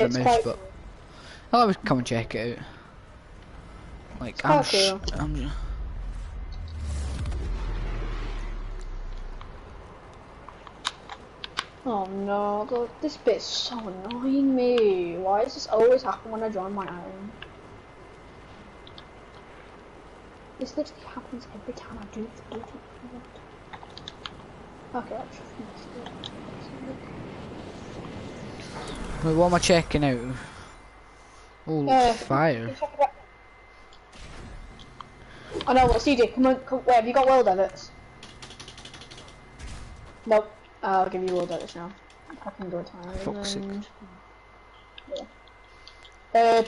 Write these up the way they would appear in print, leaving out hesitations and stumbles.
It's mouse, quite but cool. I'll always come and check it out. Like It's quite cool. Oh no, this bit's so annoying me. Why does this always happen when I join my island? This literally happens every time I do the bloody thing. Okay, let's just mess it. Wait, what am I checking out? Oh, fire. I know what, CJ, come on, wait, have you got world edits? Nope, I'll give you world edits now. I can go time. Fuck's sake. Yeah.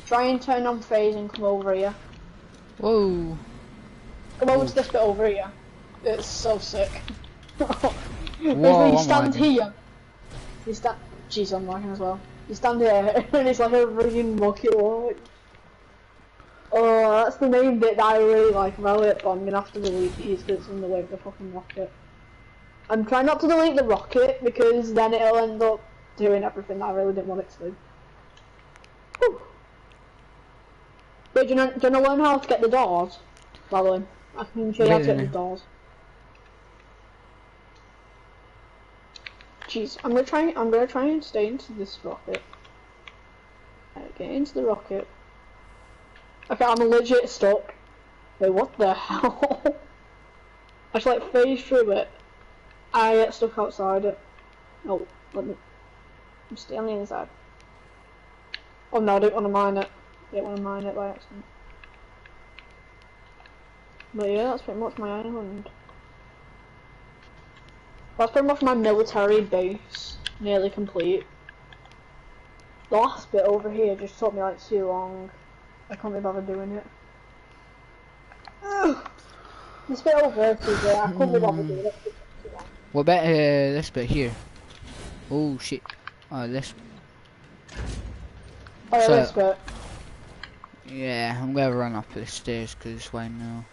Try and turn on phase and come over here. Whoa. Come over to this bit over here. It's so sick. Whoa, you stand I'm here. You stand. Jeez, I'm lagging as well. You stand here and it's like a friggin' rocket launch. Oh, that's the main bit that I really like about it, but I'm gonna have to delete these because it's in the way of the fucking rocket. I'm trying not to delete the rocket because then it'll end up doing everything that I really didn't want it to do. Whew. Wait, do you want to learn how to get the doors? Well, I can show you how to get the doors. Jeez, I'm gonna try and stay into this rocket. Get into the rocket. Okay, I'm legit stuck. Wait, what the hell? I just like phase through it. I get stuck outside it. Oh, I'm stay on the inside. Oh no, I don't want to mine it. I don't want to mine it by accident. But yeah, that's pretty much my island. That's pretty much my military base. Nearly complete. The last bit over here just took me like too long. I can't be bothered doing it. Ugh. This bit over here too good. I couldn't be bothered doing it. What about this bit here? Oh shit. Oh, this. Oh yeah, so, this bit. Yeah, I'm gonna run up the stairs because why not?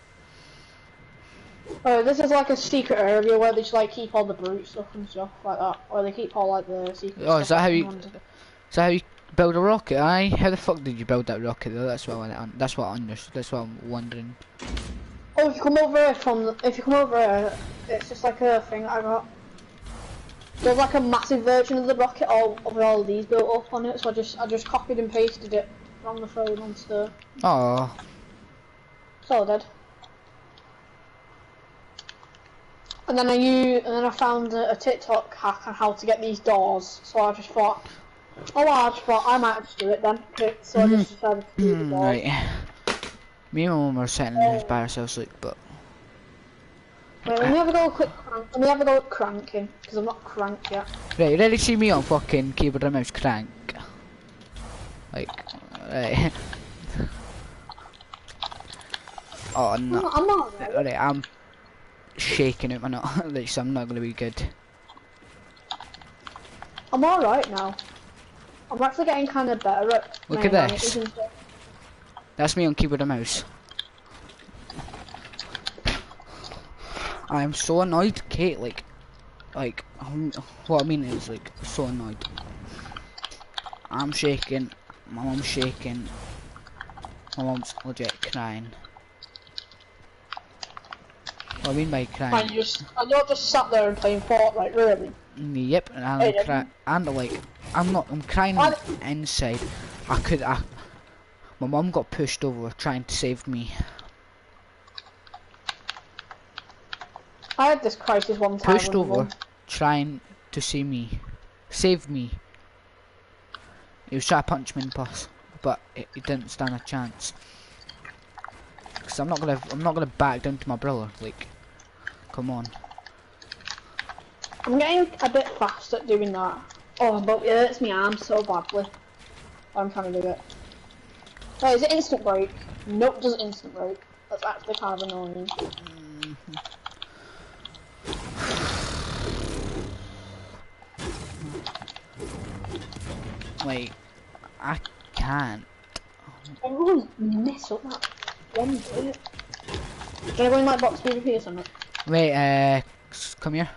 Oh, this is like a secret area where they just like keep all the brute stuff and stuff like that. Or they keep all like the secret stuff. Oh, is that how you build a rocket? Aye? How the fuck did you build that rocket though? That's what that's what I'm wondering. Oh, if you come over here if you come over here, it's just like a thing I got. There's like a massive version of the rocket with all of these built up on it, so I just copied and pasted it from the phone onto the. Oh. It's all dead. And then I found a TikTok hack on how to get these doors, so I just thought, I might just do it then. So I just decided to do the doors. Right. Me and my mum are sitting in this by ourselves, like, but. Wait, let me have a go at cranking, because I'm not cranked yet. Right, you ready to see me on fucking keyboard and mouse crank? Like, right. Oh no. I'm not. Right, I'm shaking out my nut, like, so I'm not gonna be good. I'm alright now. I'm actually getting kind of better at. Look at this. That's me on keyboard and mouse. I am so annoyed, Kate. Like, what I mean is, like, so annoyed. I'm shaking. My mum's shaking. My mum's legit crying. What I mean by crying? And you're just sat there and playing Fortnite, really? Yep, and I'm crying. And like, I'm crying inside. My mum got pushed over trying to save me. I had this crisis one time. Pushed over, trying to save me. He was trying to punch me in the bus, but it didn't stand a chance. Cause I'm not gonna back down to my brother. Like, come on. I'm getting a bit fast at doing that. Oh, but it hurts my arm so badly. I'm trying to do it. Wait, is it instant break? Nope, does instant break. That's actually kind of annoying. Wait, I can't. Everyone mess up that one bit. Can I go in my box PvP or something? Wait, come here.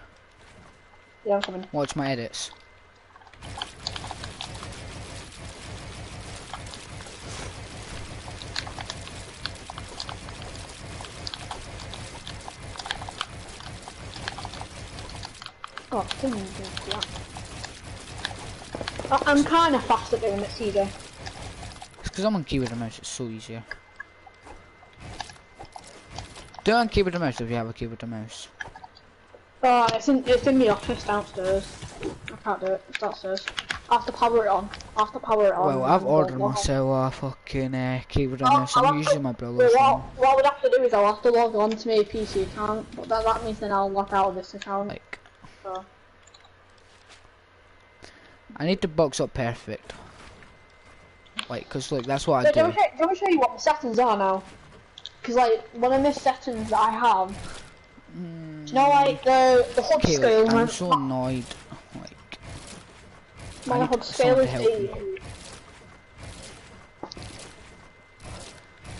Yeah, I'm coming. Watch my edits. Oh, didn't even do that. I'm kind of fast at doing it, CJ. It's because I'm on keyboard and mouse, it's so easier. Do it on keyboard and mouse if you have a keyboard and mouse. Oh, it's in the office downstairs. I can't do it. It's downstairs. I have to power it on. Well, I've ordered myself a fucking keyboard and mouse. I'm using my brother's one. What I would have to do is I'll have to log on to my PC account, but that means then I'll log out of this account. Like, So. I need to box up perfect. Like, cause like that's what I do. Let me show you what the settings are now. Cause like one of the settings that I have, you know, like the HUD scale. I'm so annoyed. Like, my HUD scale is 80.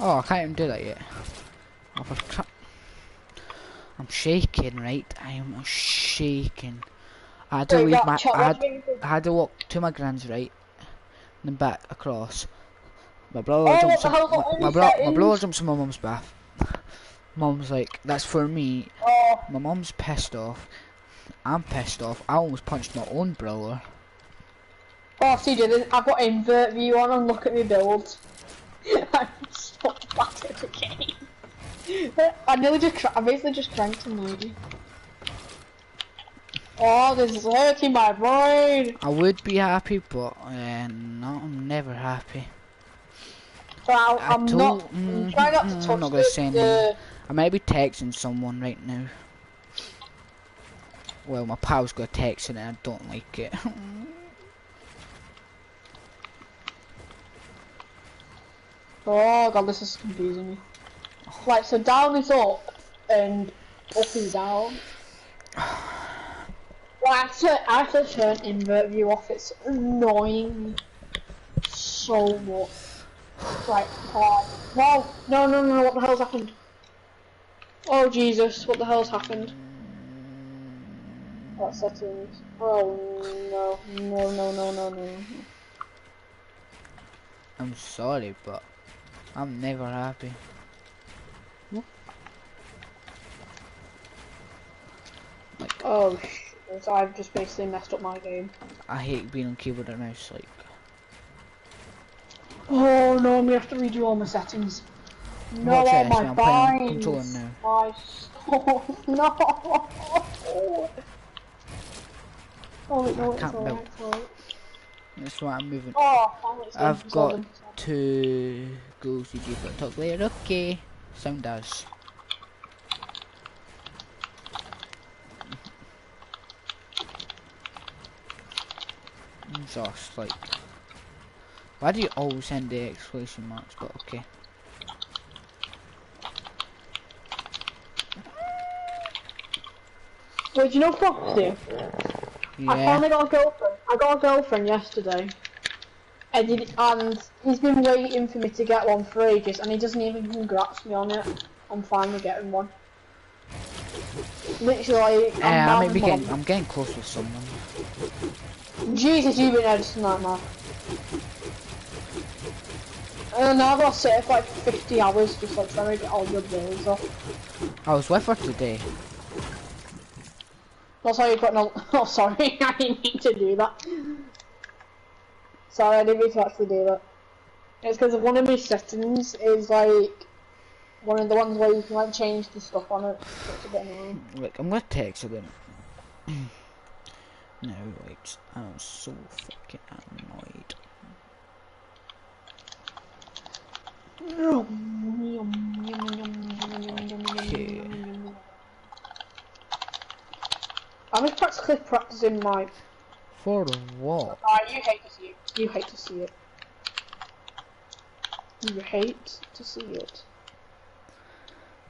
Oh, I can't even do that yet. I'm shaking, right? I am shaking. I had to leave I had to walk to my grand's, right, and then back across. My brother jumps in, my brother jumps in my mum's bath. Mum's like, that's for me. Oh. My mum's pissed off. I'm pissed off. I almost punched my own brother. Oh, CJ, I've got invert view on and look at me build. I'm so bad at the game. I basically just cranked him, lady. Oh, this is hurting my brain. I would be happy, but no, I'm never happy. Well, I'm trying not to touch I'm not gonna say anything. I might be texting someone right now. Well, my pal's got a text in it, I don't like it. Oh god, this is confusing me. Right, so down is up, and up is down. Well, I have to turn invert view off, it's annoying me so much. Right, oh, no, what the hell's happened? Oh Jesus, what the hell's happened? What settings? Oh no. I'm sorry, but I'm never happy. Like, oh shit, I've just basically messed up my game. I hate being on keyboard and mouse, like. Oh no, I'm gonna have to redo all my settings. No, Watch all it, my I'm playing controller binds. now. No. Oh wait, no, I can't build. It's alright. That's why I'm moving. Oh, I've got to go to G but talk later. Okay. Sound does. I'm just like. Why do you always send the exclamation marks? But okay. Wait, you know Foxy? Yeah. I finally got a girlfriend. I got a girlfriend yesterday. And he's been waiting for me to get one for ages, and he doesn't even congrats me on it. I'm finally getting one. Literally, I'm getting close with someone. Jesus, you've been editing that, man. And now I've got to sit for like 50 hours just like trying to get all the bills off. I was with her today. That's how you put no. Oh, sorry, I didn't mean to do that. Sorry, I didn't mean to actually do that. It's because one of my settings is like one of the ones where you can like change the stuff on it. So it's a bit annoying. Look, I'm gonna text again. No, wait, I'm so fucking annoyed. Okay. I was practically practicing my. For what? You hate to see it. You hate to see it. You hate to see it.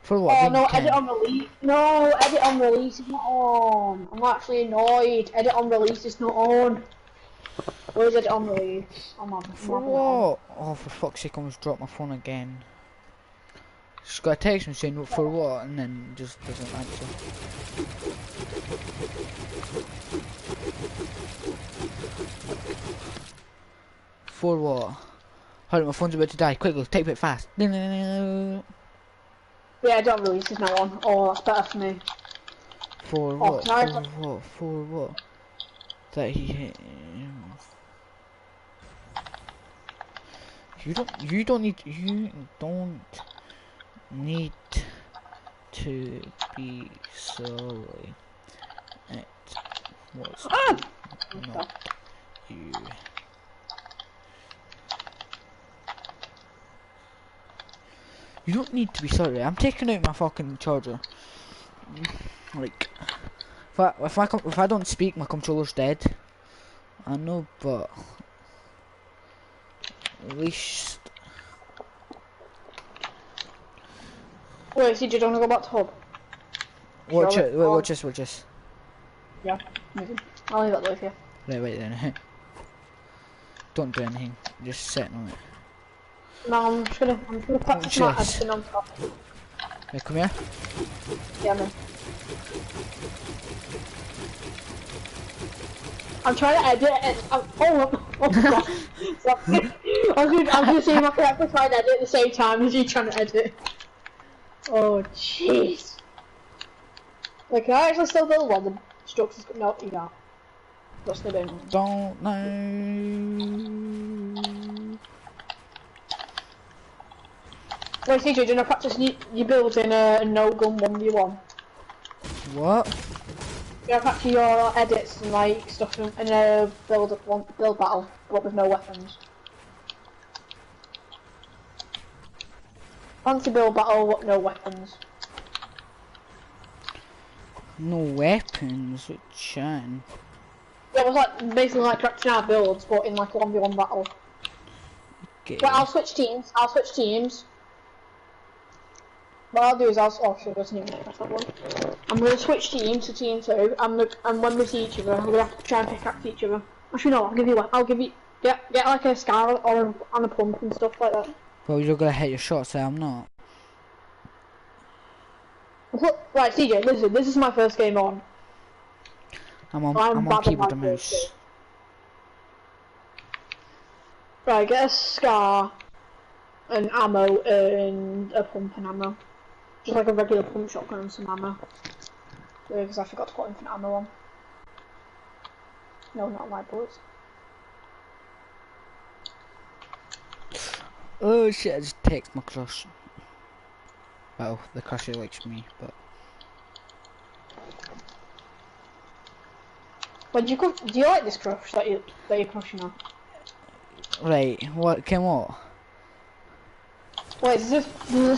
For what? Oh no, edit on release. No, edit on release is not on. I'm actually annoyed. Edit on release is not on. Where's edit on release? For what? Oh, for fuck's sake, I almost dropped my phone again. She's got a text me saying for what, and then just doesn't answer. For what? Hold on, my phone's about to die. Quickly, type it fast. Yeah, edit on release is not on. Oh, that's better for me. For Oh, what? sorry. For what? For what? That he hit. You don't need to be sorry. It was Ah! not you. You don't need to be sorry. I'm taking out my fucking charger. Like, if I don't speak, my controller's dead. I know, but at least. Wait, CJ, do you want to go back to hub? Watch Sure. it. Wait, watch this. Watch this. Yeah, amazing. I'll leave that there for you. Right, wait then. Don't do anything. Just sitting on it. No, I'm just gonna practice my Watch this. editing on top. Right, come here. Yeah, man. I'm trying to edit it. Oh god. Sorry. I was gonna see if I could actually try and edit at the same time as you trying to edit. Oh jeez. Like, can I actually still build one? The structures. No, you can't. What's the doing? Don't know. Wait, CJ, do you know practice you building a no gun 1v1? What? You know practice your edits and like stuff in a build battle, but with no weapons. Fancy build battle, but no weapons. No weapons. What chan? Yeah, it was like basically like practicing our builds, but in like a 1v1 battle. Okay. Well, I'll switch teams. What I'll do is oh shit, doesn't even make that one. I'm gonna switch teams to team 2, and when we see each other, we're gonna have to try and pickaxe each other. Actually no, I'll give you get like a scar or on a pump and stuff like that. Well, you're gonna hit your shots, I'm not. Right, CJ, listen, this is my first game on. I'm on keyboard and mouse. Game. Right, get a scar, an ammo, and a pump and ammo. Just like a regular pump shotgun and some ammo. Because I forgot to put infinite ammo on. No, not my bullets. Oh shit, I just text my crush. Well, the crush who likes me, but... But do you like this crush that you're crushing on? Right, what, Kim what? Wait, is this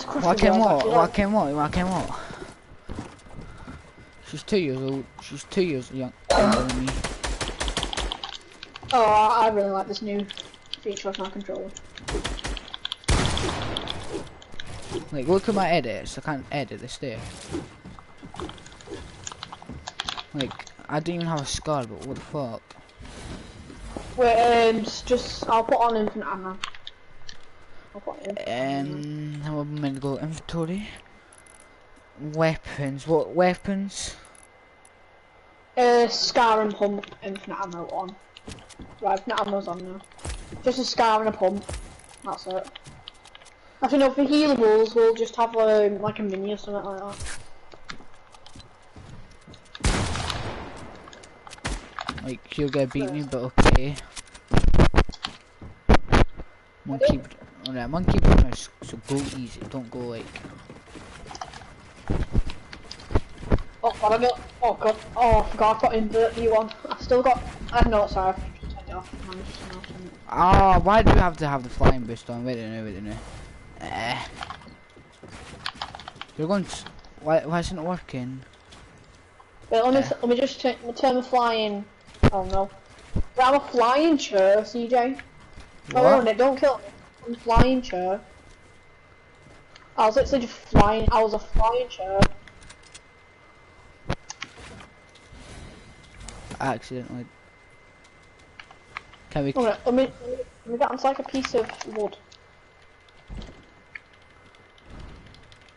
crush What Kim what? like? What Kim what? What Kim what? She's 2 years old, she's 2 years younger than me. Oh, I really like this new feature of my controller. Like, look at my edits, I can't edit this there. Like, I don't even have a scar, but what the fuck? Wait, just I'll put on infinite ammo. How am I meant to go inventory? Weapons, what weapons? Scar and pump, infinite ammo on. Right, infinite ammo's on now. Just a scar and a pump. That's it. Actually no, for healables we'll just have like a mini or something like that. Like, you're gonna beat me, but okay. Monkey mouse, so go easy, don't go like... Oh god, I forgot invert V1. I've still got, no, sorry, I've just turned it off. Ah, why do you have to have the flying boost on? Wait a minute. You're going to... Why isn't it working? Wait, let me just turn the flying, oh no. But I'm a flying chair, CJ. What? No, don't kill me. I'm a flying chair. I was literally just flying, I was a flying chair. Accidentally. Can we... Alright, let me get onto like a piece of wood.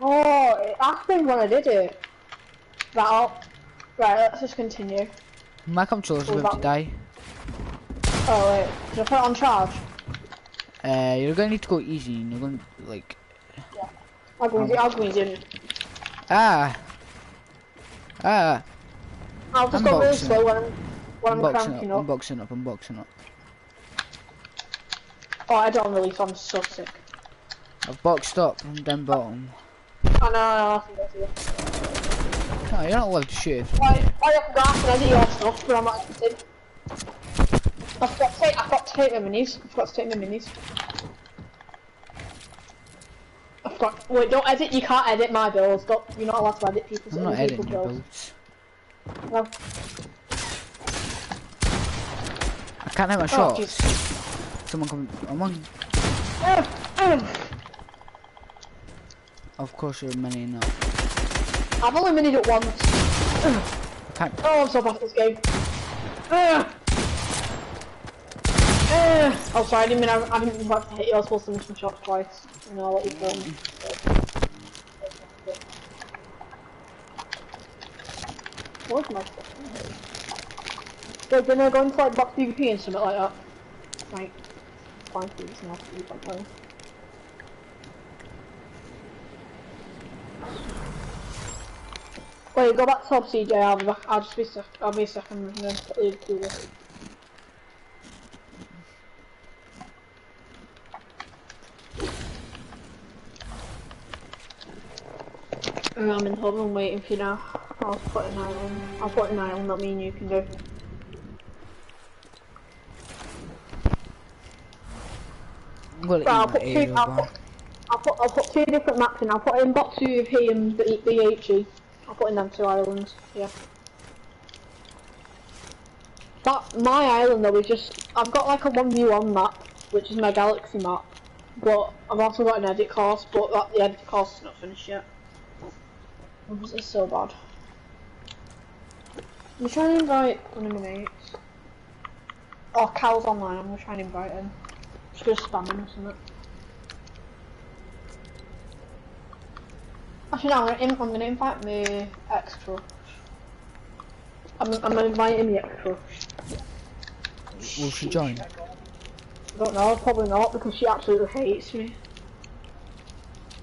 Oh, it happened when I did it. Right, let's just continue. My controller's about to die. Oh wait, did I put it on charge? You're gonna need to go easy, and you're gonna, like... Yeah. I'll go easy. Ah! I'll just I'm go really boxing slow up. when I'm I'm boxing cranking up. up. I'm boxing up. I'm boxing up. Oh, I don't release. I'm so sick. I've boxed up from down bottom. I know. I see you. No, you're not allowed to shoot. If I forgot to edit your stuff, but I'm not editing. I've got to take my minis. Wait, don't edit. You can't edit my builds. You're not allowed to edit people's I'm not editing your builds. builds. No. I can't hit my shots. Geez. Someone come. I'm on. Of course you're mining up. I've only mined it once. I can't. Oh, I'm so bad at this game. Oh, sorry, I didn't mean I didn't mean to hit you. I was supposed to miss my shots twice. And I'll let you go. Where's my stuff? Wait, then I go into like box PvP and something like that. Right. Fine, please, now. Wait, go back to top CJ, I'll be back. I'll be a second and then do this. I'm in hub, I'm waiting for you now. I'll put an island. I'll put an island that me and you can do. Well, I'll put two different maps in. I'll put in box PvP and BHE. I'll put in them 2 islands, yeah. But my island though is just, I've got like a 1v1 map, which is my galaxy map. But I've also got an edit course, but the edit course is not finished yet. This is so bad. I'm trying to invite one of my mates. Oh, Cal's online, I'm gonna try and invite him. Just gonna spam him or something. Actually no, I'm gonna invite my ex-crush. I'm inviting my ex-crush. will she join? I don't know, probably not, because she absolutely hates me.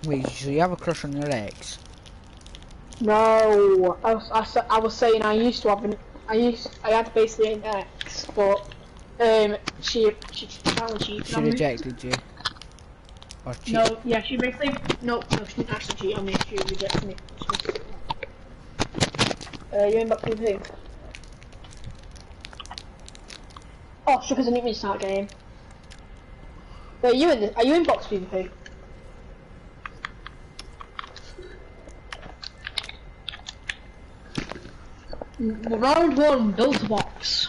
Wait, so you have a crush on your ex? No, I was saying I used to have I had basically an ex, but she apparently cheated She on me. rejected you? Or cheated? No, yeah, she basically no, she didn't actually cheat on me. She rejected me. You in back to the thing? Oh, sure, because I didn't restart game. Wait, are you in box PvP? Round 1, build a box.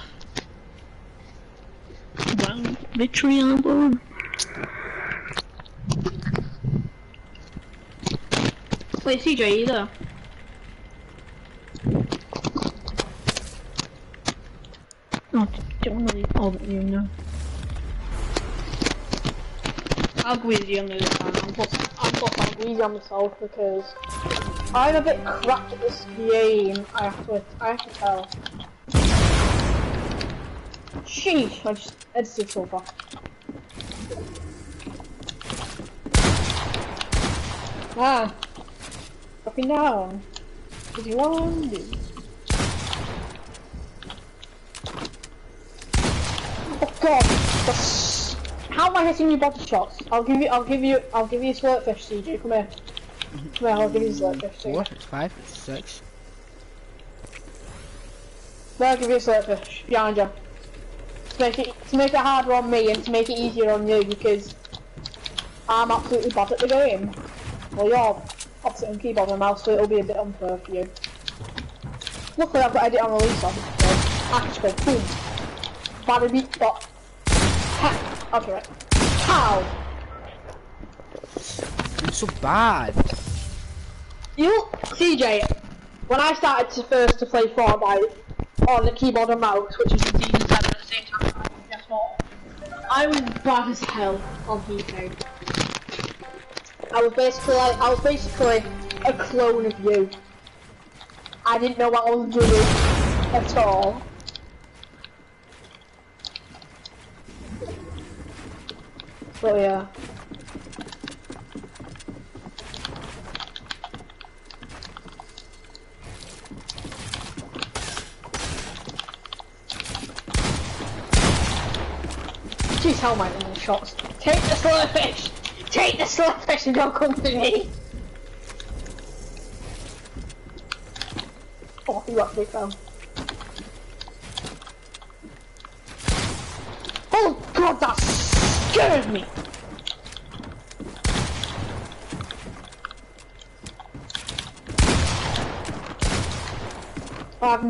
Round victory album. Wait, CJ, are you there? Oh, don't want to leave all the room now. I'll go easy on this time. I'll go easy on myself because I'm a bit cracked at this game. I have to tell. Sheesh, I just edited so far. Ah, dropping down. What do you want to do? Oh god, how am I hitting you body shots? I'll give you a slurpfish, CJ. Come here. Come here, I'll give you a slurpfish. 4, it's 5, it's 6. There, I'll give you a slurpfish behind you. To make it harder on me and to make it easier on you because I'm absolutely bad at the game. Well, you're opposite on keyboard and mouse, so it'll be a bit unfair for you. Luckily, I've got edit on release on, so I can just go boom. Bada beat bot. Okay, right. How? It's so bad. CJ, when I started to play Fortnite on the keyboard and mouse, which is in season 7 at the same time, guess what? I was bad as hell on PC. I was basically a clone of you. I didn't know what I was doing at all. So yeah. helmet and the shots. Take the slurfish! Take the slurfish and don't come to me! Oh, he actually fell. Oh god, that scared me! I've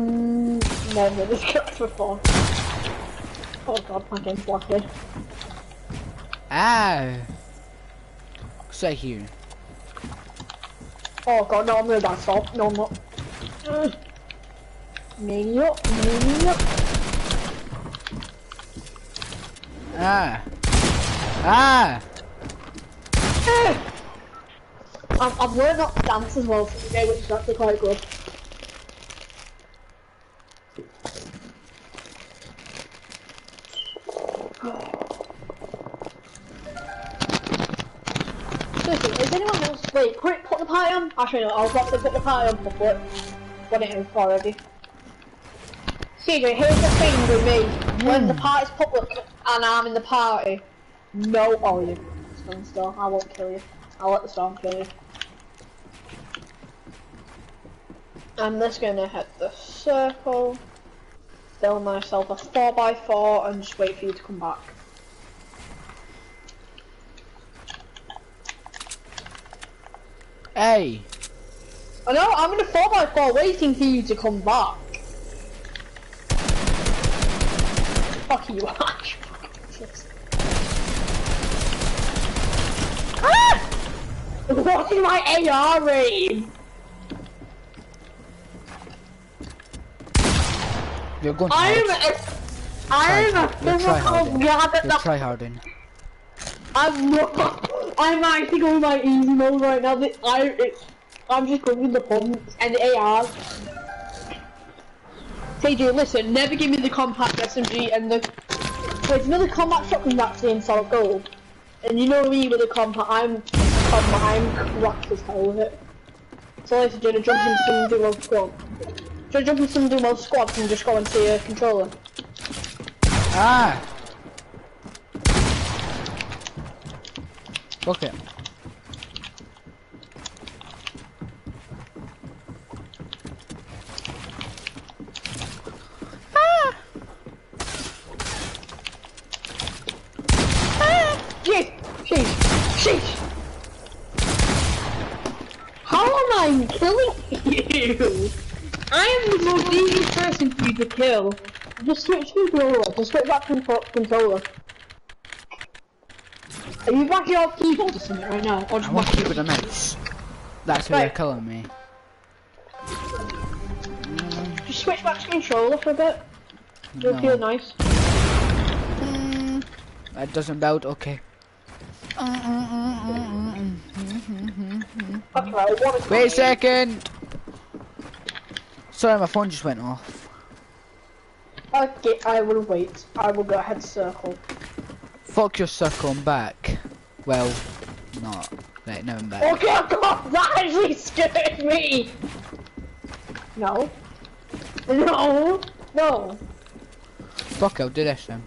never this character before. Oh god, my game's blocked. Ah! Stay here. Oh god, no, I'm gonna die, stop. No, I'm not. Mania, mania. Ah! Ah! I've learned not to dance as well today, which is actually quite good. Listen, is anyone else? Wait, put the party on? Actually, no, I'll probably put the party on before when it is already. CJ, here's the thing with me. When the party's public and I'm in the party, no, oh, you stand still. I won't kill you. I'll let the storm kill you. I'm just gonna hit the circle, build myself a 4x4 and just wait for you to come back. Hey! I know, I'm in a 4x4 waiting for you to come back. Fuck you, Ash. Ah! What is my AR aim? You're going I'm a physical god. You're tryharding. I'm not. I'm actually going my easy mode right now. I'm just going with the pumps and the ARs. TJ, listen, never give me the compact SMG and the. Wait, you know the combat shotgun's actually in solid gold, and you know me with the compact. I'm cracked as hell with it. So listen, do you wanna jump into some duo squad? Do you wanna jump into some duo squads and just go and see a controller? Ah! Fuck it. Ah! Ah! Sheesh! How am I killing you? I am the most easiest person for you to kill. Just switch to controller. Just switch back to controller. Are you back your keyboard or something right now? Or just I want to keep with a mouse. That's why they're killing me. Just switch back to controller for a bit. It'll feel nice. That doesn't build, okay. Wait a second! Sorry, my phone just went off. Okay, I will wait. I will go ahead circle. Fuck your circle, I'm back. Well, not. Right, now I'm back. Okay, God, that actually scared me! No. No! No! Fuck, I'll do this then.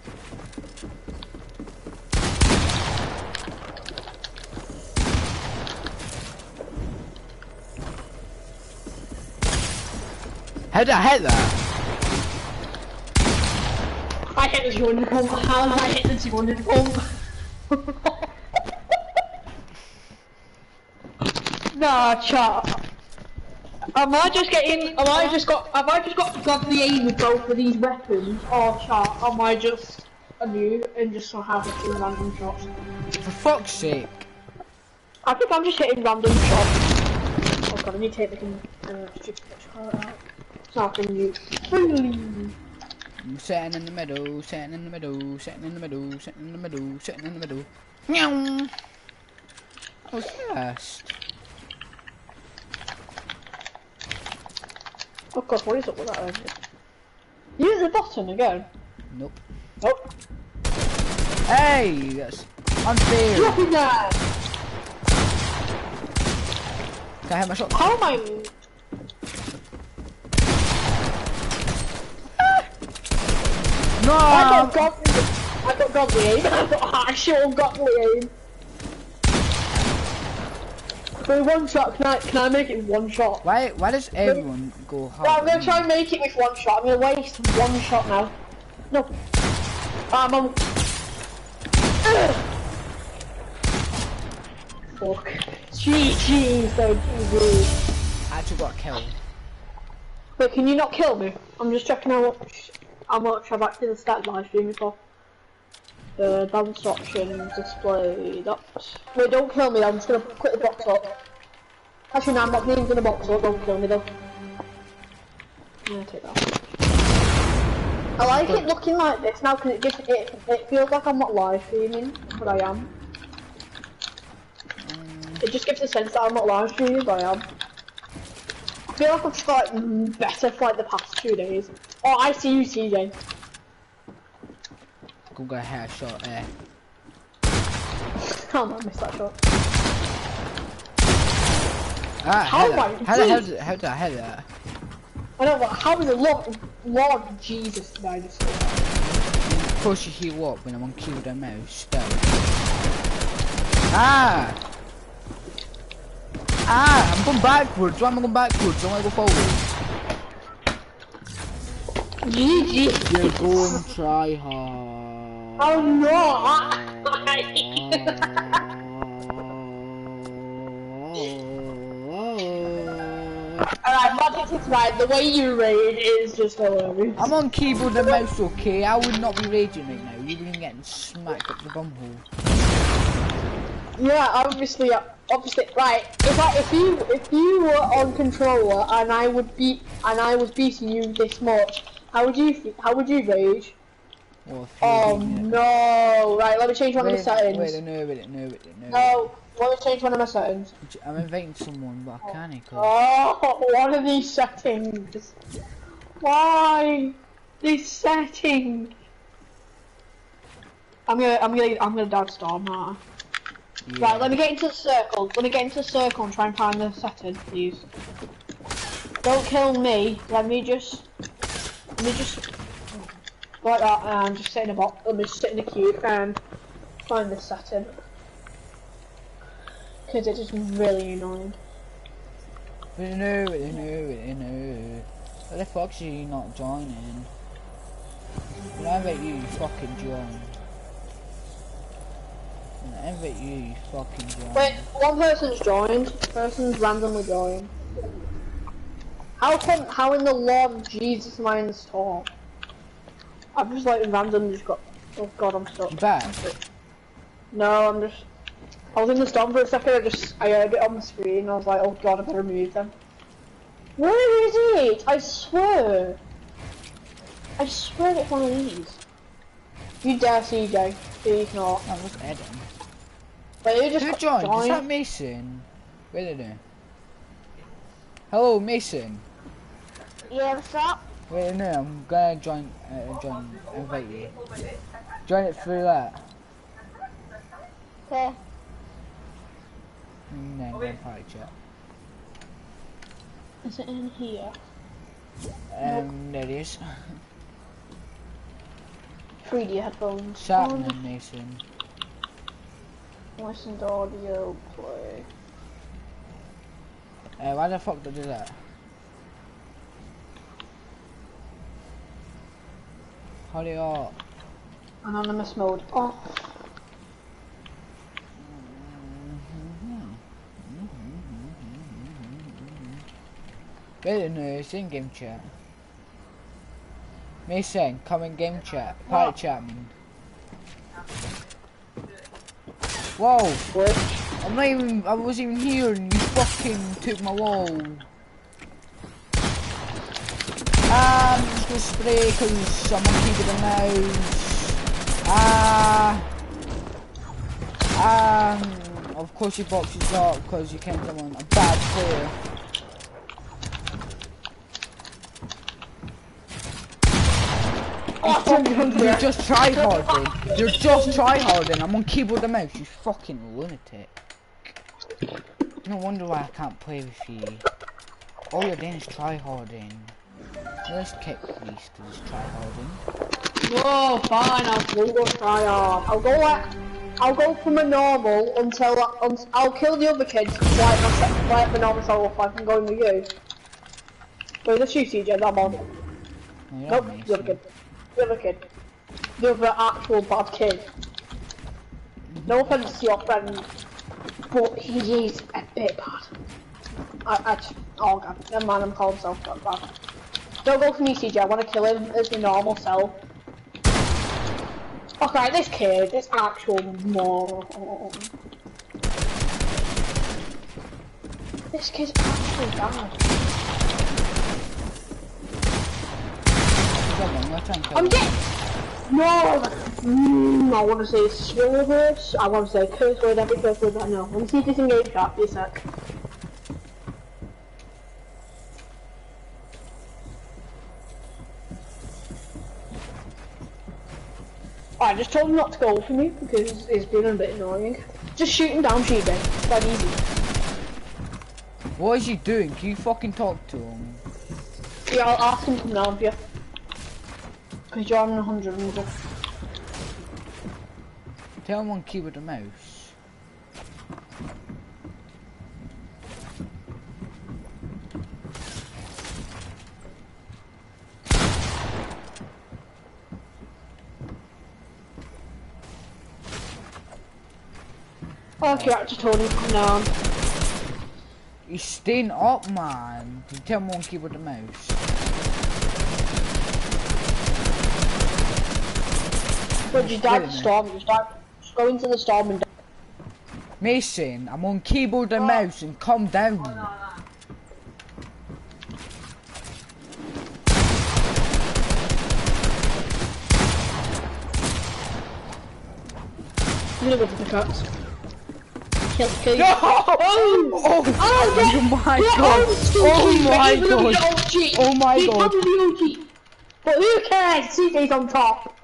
How did I hit that? I hit the 200 pump. How did I hit the 200 pump? Nah, chat. Have I just got to grab the aim with both of these weapons? Or chat, am I just a noob and just so have to do random shots? For fuck's sake. I think I'm just hitting random shots. Oh god, I need to hit the stupid out. It's not for you. I'm sitting in the middle, sitting in the middle, sitting in the middle, sitting in the middle, sitting in the middle. Meow! I was fast. Oh god, what is up with that over here? You hit the button again? Nope. Nope. Hey! That's unfair! Drop it there! Can I hit my shot? How am I? No! I I got godly aim. I got actual godly aim. For one shot, can I make it one shot? Why does everyone go hard? Yeah, I'm gonna try and make it with one shot. I'm gonna waste one shot now. No. I'm on. Fuck. GG, so GG. I actually got killed. Wait, can you not kill me? I'm just checking how much I've actually started live streaming for. Dance options, display, that's... Wait, don't kill me, I'm just gonna quickly box up. Actually, no, I'm not even gonna box up, don't kill me though. I'm gonna take that. I like it looking like this now because it feels like I'm not live streaming, but I am. It just gives a sense that I'm not live streaming, but I am. I feel like I've just got like, better for like the past 2 days. Oh, I see you, CJ. Go get a headshot there. Oh man, I missed that shot. Ah, How did I hit that? I don't know, how is it Lord Jesus did I just say that? Of course you heal up when I'm on keyboard and mouse, still. Ah! Ah, I'm going backwards. Why am I going backwards? I want to go forward. GG. You're going try hard. Oh no! Alright, Magic is right. The way you raid is just hilarious. I'm on keyboard and mouse, okay? I would not be raging right now. You've been getting smacked up the bumhole. Yeah, obviously, right. If you were on controller and I was beating you this much, how would you rage? Oh no! Right, let me change one of my settings. Wait, no. No, let me change one of my settings. I'm inviting someone, but I can't. Oh, what are these settings? Why these settings? I'm gonna dad storm, aren't I? Yeah. Right, let me get into the circle. Let me get into the circle and try and find the setting, please. Don't kill me. Let me just like that, and just sit in a box. Let me just sit in a cube and find the setting. Because it is really annoying. No. What the fuck's you not joining? I bet you fucking join. I bet you fucking join. Wait, one person's joined. Person's randomly joined. How in the Lord Jesus am I in the storm? I've just like randomly just got. Oh god, I'm stuck. You back? No, I was in the storm for a second. I heard it on the screen. And I was like, oh god, I better move them. Where is it? I swear it's one of these. You dare, CJ? Please not. That was Eden. Wait, you just who joined? Is that Mason? Wait a minute. Hello, Mason. Yeah, what's up? Wait a minute, I'm gonna join, invite you. Join it through that. Okay. And then go and party chat. Is it in here? There it is. 3D headphones. Chat then, Mason. Listen to audio play. Why the fuck did I do that? Hurry up. Anonymous mode. Oh. Wait, no, it's in game chat. Mason, come in game chat. Party chat, man. Whoa! What? I wasn't even here and you fucking took my wall. I'm just gonna spray because I'm on keyboard and mouse. Of course your box is up because you came someone a bad player. You're just tryharding. You're just tryharding. I'm on keyboard and mouse, you fucking lunatic. No wonder why I can't play with you. All you're doing is tryharding. Let's kick Reese because he's tryharding. No, fine, I'll go try hard. I'll go from a normal until I'll kill the other kids like the normal solo if I can go with you. Wait, let's shoot CJ, I'm on. Oh, Nope, the other kid. The other kid. The other actual bad kid. No offense to your friend, but he is a bit bad. Oh god, never mind, I'm calling myself bad. Don't go for me, CJ, I want to kill him as the normal self. Okay, this kid, this actual moron. This kid's actually bad. I'm dead! No! I want to say swearverse, I want to say curse word, every curse word I know. Let me see if this engage chat, be a sec. I just told him not to go for me because it's been a bit annoying. Just shoot him down, sheep then. It's that easy. What is he doing? Can you fucking talk to him? Yeah, I'll ask him to come down for you. Because you're on 100. Tell him on keyboard and mouse. Okay, I just told him to come down. He's staying up, man. Tell him on keyboard and mouse. But you died the storm, just go into the storm and die. Mason, I'm on keyboard and mouse and calm down. I'm gonna go for the cuts. Kill. No! Oh my god! Oh my god! Oh my god! But who cares? CJ's on top.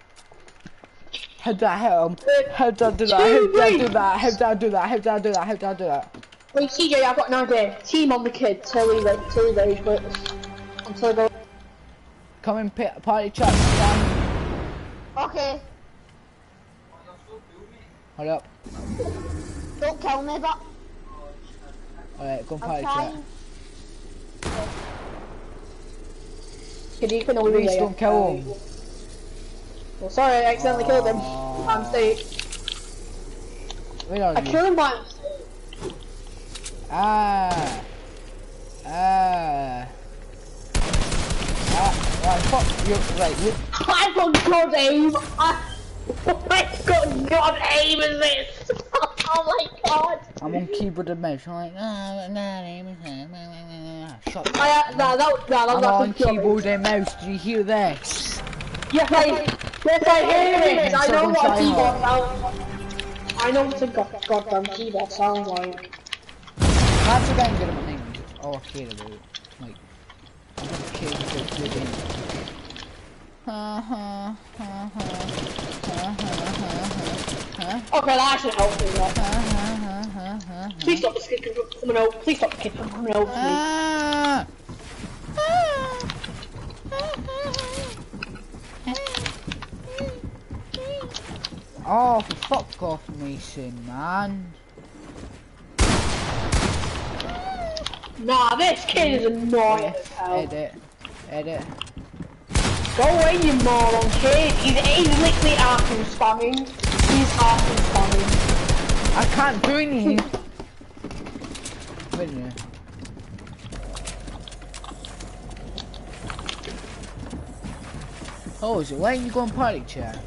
How did I hit him? How did I do that? How did I do that? How did I do that? How did I do that? How did I do that? Wait, CJ, I've got an idea. Team on the kid till he rage quits. Until he goes. Come in party chat, Sam. Okay. Hold up. Don't kill me, but Alright, go and party I'm chat. trying. Kid, you can only Please don't kill him. Well, sorry, I accidentally killed him. By mistake. Where are I you? killed him by mistake. Right, fuck you. Right, you. I've got god aim. I've got god aim in this. Oh my god. I'm on keyboard and mouse. I'm like, shut up. I'm on keyboard and mouse. Do you hear this? Yes, I hear it. I know what a keyboard sounds like. I know what a goddamn keyboard sounds like. That's what I'm good at my name. Oh, I care about it. Like, I'm just kidding about the game. Okay, that should help me. Please stop this kid from coming out. Please stop the kid from coming out to me. Oh, fuck off, Mason, man. Nah, this kid is annoying as hell. Edit. Go away, you moron kid. He's literally arcing spamming. He's arcing spamming. I can't do anything. Wait a minute. Oh, is it? Why ain't you going party chat?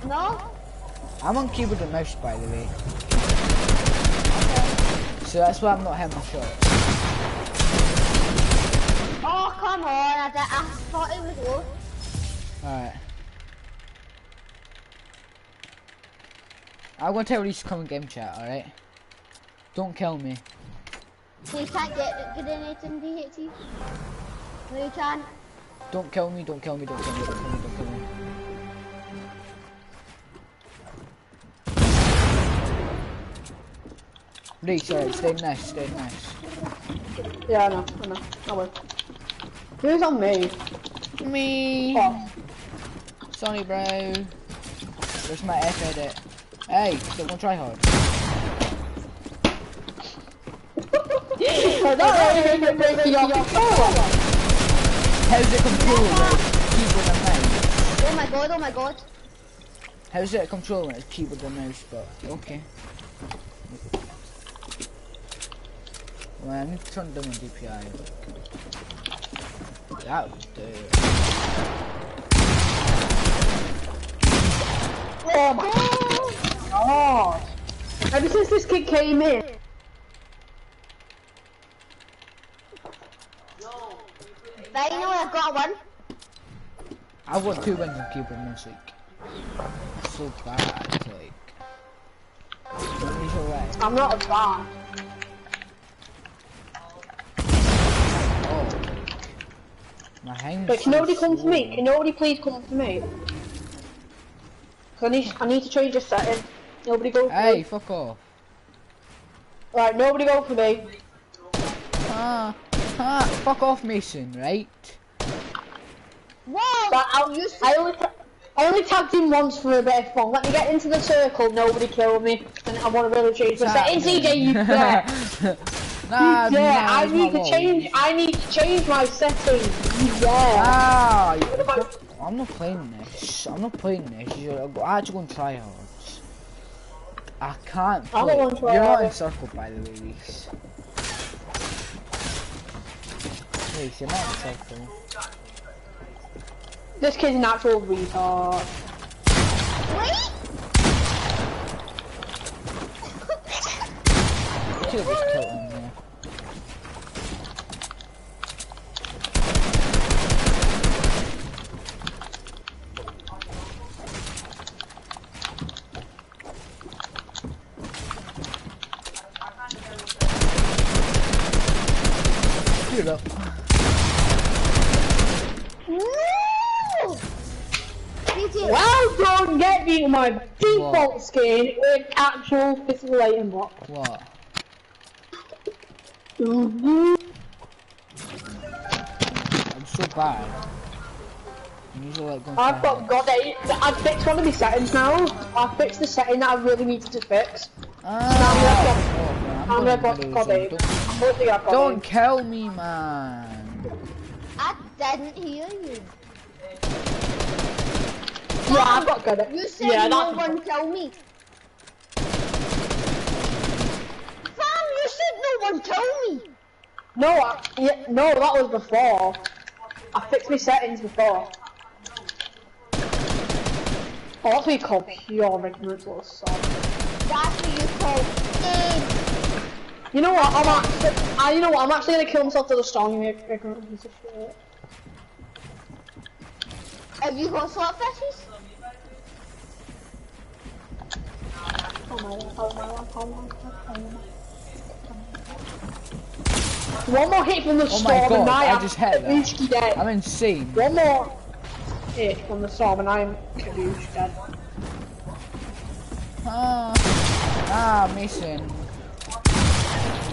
No? I'm on keyboard and mouse, by the way. So that's why I'm not having my shot. Oh, come on. I thought it was low. Alright. I'm gonna tell Reese to come and game chat, alright? Don't kill me. So you can't get grenades in DHT? No, you can't. Don't kill me, don't kill me, don't kill me, don't kill me, don't kill me. Reese, alright, stay nice. Yeah, I know. I will. Who's on me? Me. Oh. Sorry, bro. Where's my F edit? Hey, don't want to try hard. How's it control keyboard and mouse? Oh my god, oh my god. How's it control when it's keyboard and mouse? But okay. Well, I need to turn down my DPI. That would do it. Oh my god! Ever since this kid came in. Finally, I got one. I want 2 wins on keyboard and mouse, like. So bad, like. He's alright. I'm not a fan. Oh, my hands. But can nobody come to me? Can nobody please come to me? Cause I need to change this setting. Nobody go for Hey, me. fuck off. Right, nobody go for me. Fuck off, Mason, right? Whoa! But I only tagged him once for a bit of fun. Let me get into the circle, nobody kill me. And I want to really change the settings, CJ, you bet. Nah, Yeah, nah, I need to change my settings. Yeah. I'm not playing this. I'm not playing this. You're actually going to try hard. I can't play. I don't want to try You're not hard. in circle, by the way, Reese. Reese, you're not in circle. This kid's an actual retard. Wait! You could have just killed him there. Shoot up. Well done, get me to my default skin with actual physical item block. What? Mm-hmm. I'm so bad. I'm usually like going I've got I've fixed one of my settings now. I've fixed the setting that I really needed to fix. I'm gonna God 8. Don't kill me, man. I didn't hear you. Yeah, I've got good. You said Yeah, no that's one kill me. Fam, you said no one kill me. no, no, that was before. I fixed my settings before. Oh, that's what you call pure ignorance, little son. That's what you call aim. You know what? I'm actually gonna kill myself to the strong ignorant piece of shit. Have you got swordfishes? One more hit from the Oh storm my god, and I I'm just hit Kabuki that. dead. I'm insane. One more hit from the storm and I'm Kabuki dead. Mason.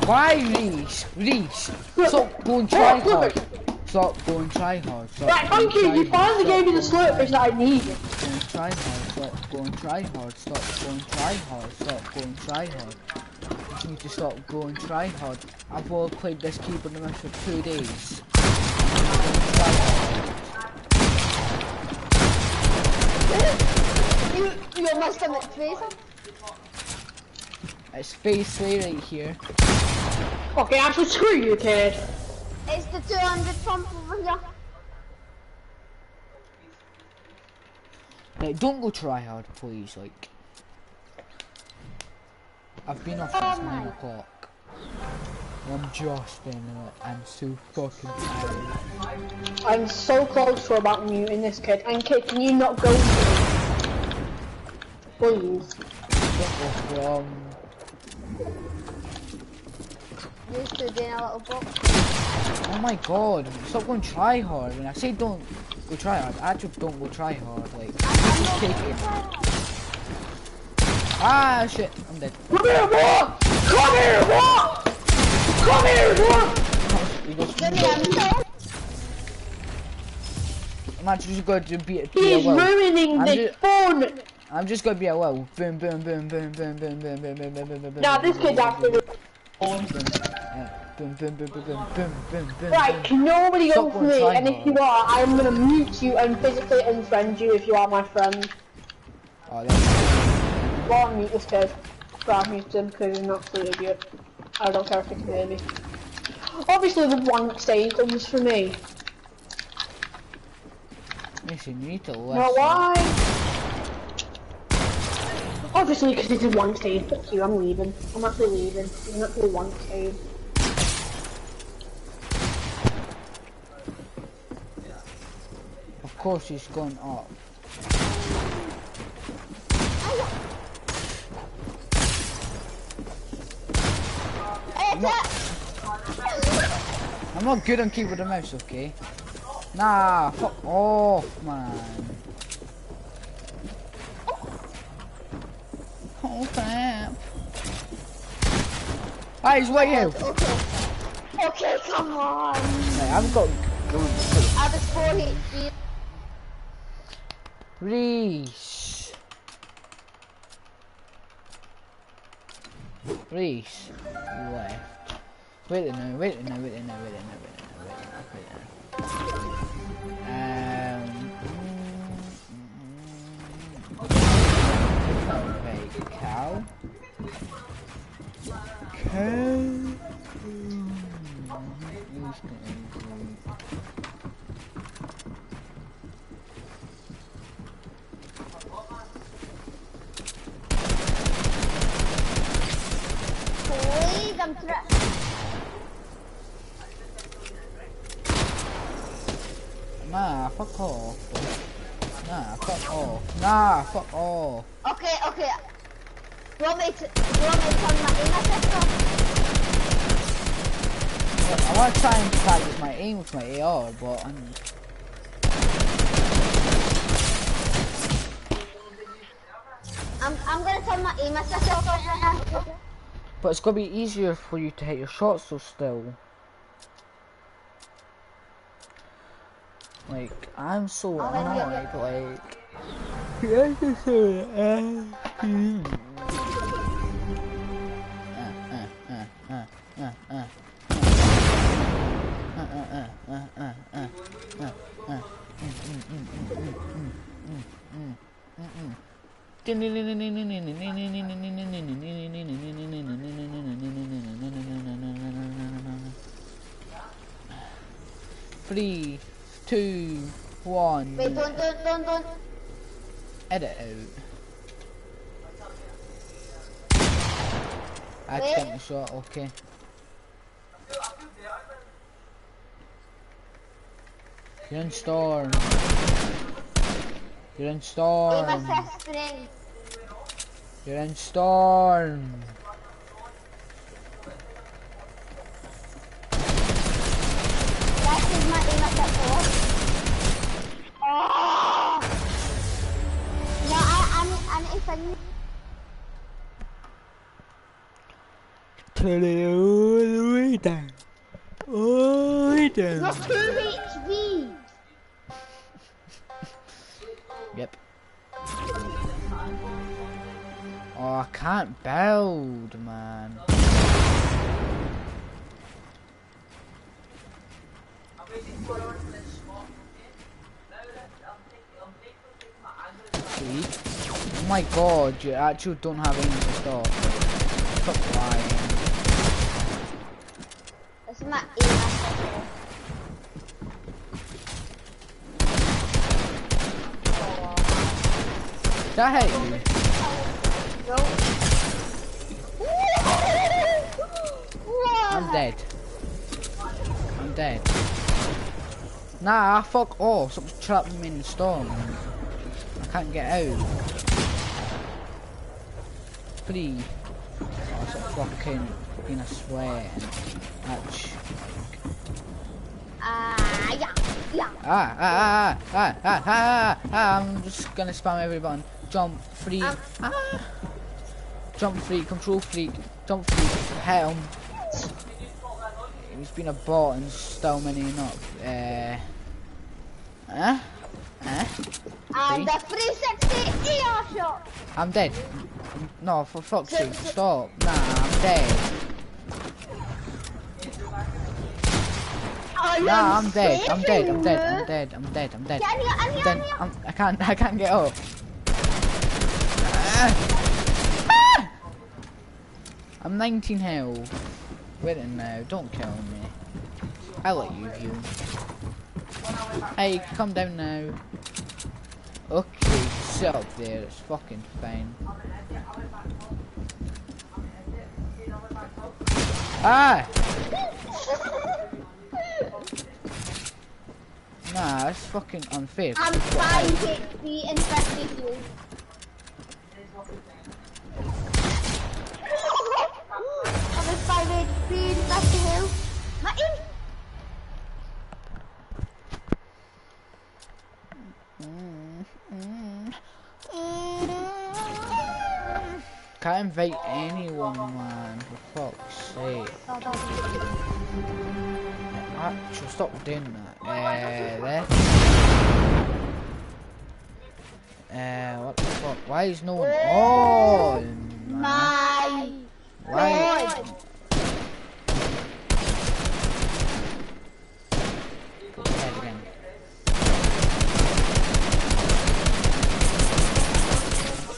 Why Reese? Reese, stop going try hard. Stop going try hard. Right, thank you. You finally gave me the slurpers that I needed. Going try hard. Stop going try hard. Stop going try hard. Stop going try hard. You need to stop going try hard. I've all played this keyboard and mouse for 2 days. You must have it face. It's face right here. Okay, actually screw you, kid. It's the 200 pump over here. Like, don't go try hard, please. Like, I've been off since 9 o'clock. I'm just in it. I'm so fucking tired. I'm so close to about muting this kid. And kid, can you not go to me? Please. Don't go from. You stood in a little box. Oh my god, stop going try hard. When I say don't go try hard, I actually don't go try hard. Like, just take it. Ah, shit, I'm dead. Come here, boy! Come here, boy! Come here, boy! You go Give me a minute. I'm actually just going to be a He's well. ruining the fun! I'm just going to be a well. Boom, boom, boom, boom, boom, boom, boom, boom, boom, boom, boom, boom. Nah, this kid's actually... Boom, boom, boom, boom, boom, boom, boom, boom. Right, can nobody go Stop for going me, try and if you hard. are, I'm gonna mute you and physically unfriend you if you are my friend. Oh, that's... Go on, mute this kid. Grab mute him because he's an absolute idiot. I don't care if he can hear me. Obviously the one stage comes for me. Listen, you need to listen. Know why? Obviously because it's a one stage, fuck you, I'm leaving. I'm actually leaving. It's not actually one stage. Of course he's going up. I'm not good on keyboard and mouse, okay? Nah, fuck off, man. Oh, crap. Ah, he's way out. Okay, come on. Hey, I've got guns. I was 4 HP. Reese. Reese. Left. Wait a minute, wait a minute, wait a minute, wait a minute, wait a minute, wait a minute. Cow. Please, I'm trying. Nah, fuck off. Nah, fuck off. Nah, fuck off. Okay, okay. Do you want me to turn my aim assist off? I want to try and practice my aim with my AR, but I'm gonna turn my aim assist off right now. But it's gonna be easier for you to hit your shots, so still. Like, I'm so annoyed, like... Three, 2, 1. Wait, don't. Edit out. Accidentally shot, okay. You're in storm. You're in storm. Aim assist string. You're in storm. That is my aim assist off. Oh! No, I'm defending. Turn it all the way down. All the way down. Not 2 HP. Yep. Oh, I can't build, man. See? Oh my god, you actually don't have aim to stop. Stop lying. This is my aim assist off. Did I hit you? No. I'm dead. I'm dead. Nah, fuck off. Stop trapping me in the storm. I can't get out. Please. Oh, it's a fucking being a sweat. Ouch. I'm just gonna spam every button. Jump, free. Jump, free, control, free. Jump, free. Hit him. He's been a bot and still many up. And the 360 ER shot. I'm dead. No, for fuck's sake, stop. Nah, I'm dead. Nah, I'm dead. I'm dead. I'm dead. I'm dead. I'm dead. I'm dead. I can't get up. I'm 19 health. Wait a now. Don't kill me. I'll let you heal. Hey, come down now. Okay, sit up there. It's fucking fine. Ah! Nah, that's fucking unfair. I'm 5 HP in 50 heals. I'm 5 HP in 50 heals. Martin! Can't invite anyone, man, for fuck's sake. Actually, stop doing that. What the fuck? Why is no one on, man? Why? Go ahead again.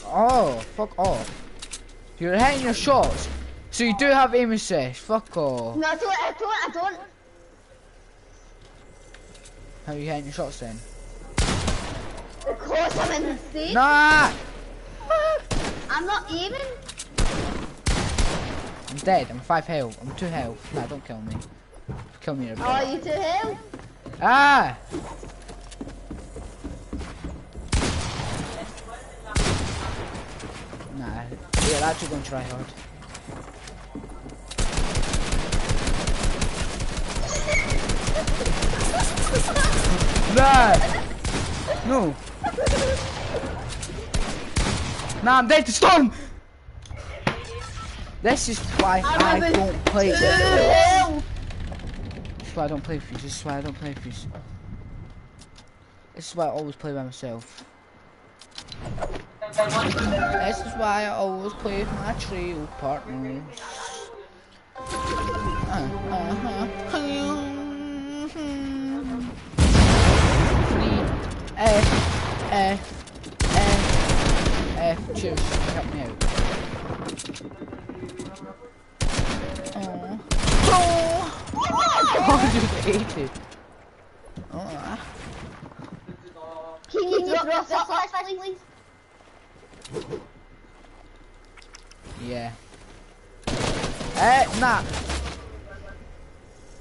Oh, fuck off. You're hitting your shots, so you do have aim assist. Fuck off. No, I don't. How are you hitting your shots then? Of course I'm in the stage. Nah! I'm not aiming. I'm dead. I'm 5 health. I'm 2 health. Nah, don't kill me. Kill me. Oh, you 2 health? Ah! Nah, you're actually gonna try hard. Nah! No! Nah, I'm dead to storm! This is why I don't play. This is why I don't play with you. This is why I don't play with you. This is why I always play by myself. This is why I always play with my trio partners. F, choose, help me out. Oh, you ate it. Can you drop your flashlight, please? Yeah. Nah.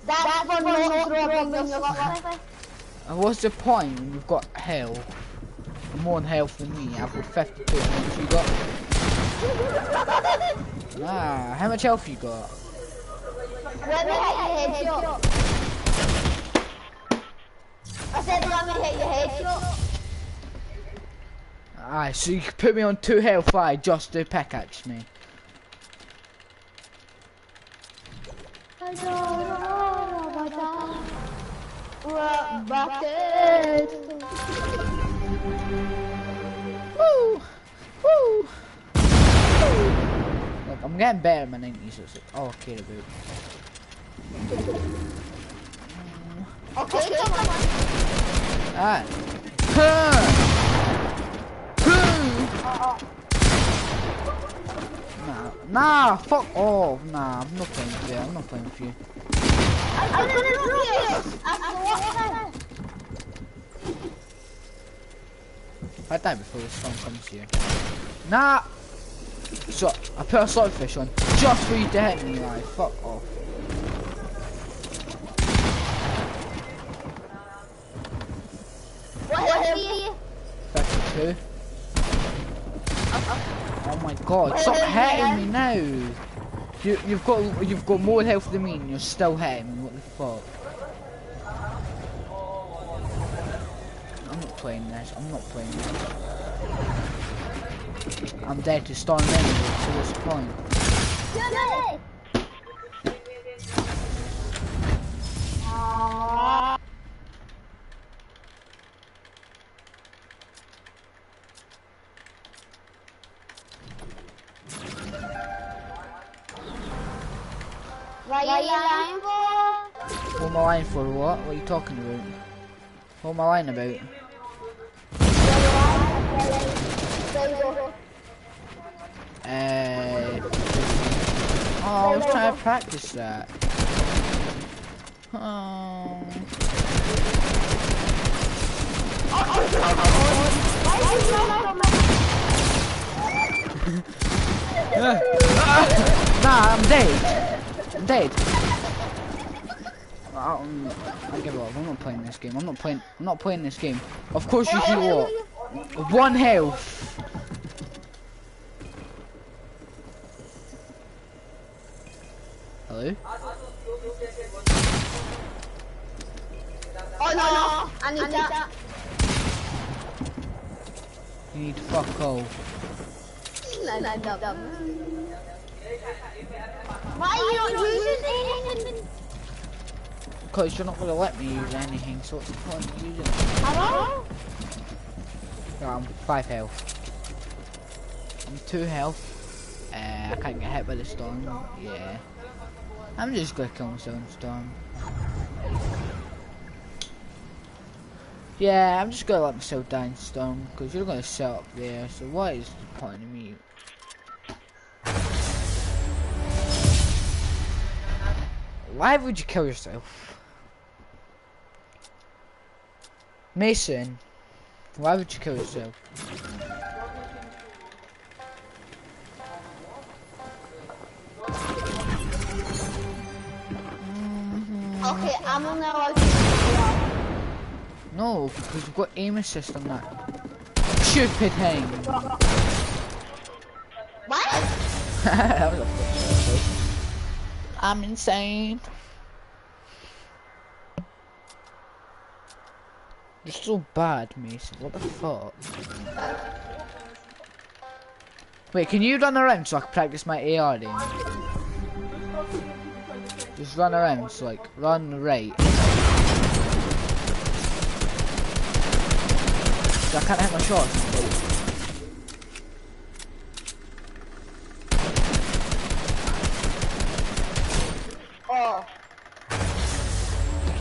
That's for not dropping your flashlight. What's the point when you've got hell? More health than me. I've got 52. How much you got? Nah, how much health you got? Let me hit your headshot. I said let me hit your headshot. Aye, so you can put me on 2 health, just to pickaxe me. Woo! Woo! Look, I'm getting better in my 90s, so it's like all I care about. Okay, come on. Alright. Nah, fuck off. Nah, I'm not playing with you. I'm not playing with you. I'm gonna drop you. I die before the storm comes here. Nah! So, I put a swordfish on just for you to hit me, like, fuck off. What are you? 52. Oh my god, stop hitting me now! You've got more health than me and you're still hitting me, what the fuck? I'm not playing this, I'm not playing this. I'm dead to storm anyway, so what's the point? What are you lying for? What am I lying for? What? What are you talking about? What am I lying about? Oh, I was trying to practice that. Oh. Nah, I'm dead. I'm dead. I give up. I'm not playing this game. I'm not playing this game. Of course you heal up. 1 health. Hello? Oh no! I need that. You need to fuck all. Why are you not using anything? Because you're not going to let me use anything, so what's the point of using it? Hello? I'm 5 health. I'm 2 health. I can't get hit by the storm. Yeah. I'm just going to kill myself in storm. Yeah, I'm just going to let myself die in storm, because you're going to set up there, so what is the point of me? Why would you kill yourself? Mason, why would you kill yourself? Okay, I'm gonna allow you. No, because you've got aim assist on that stupid thing. What? That was a fucking I'm insane. You're so bad, Mason. What the fuck? Wait, can you run around so I can practice my AR then? Just run around, so like, run right. So I can't hit my shots. Oh.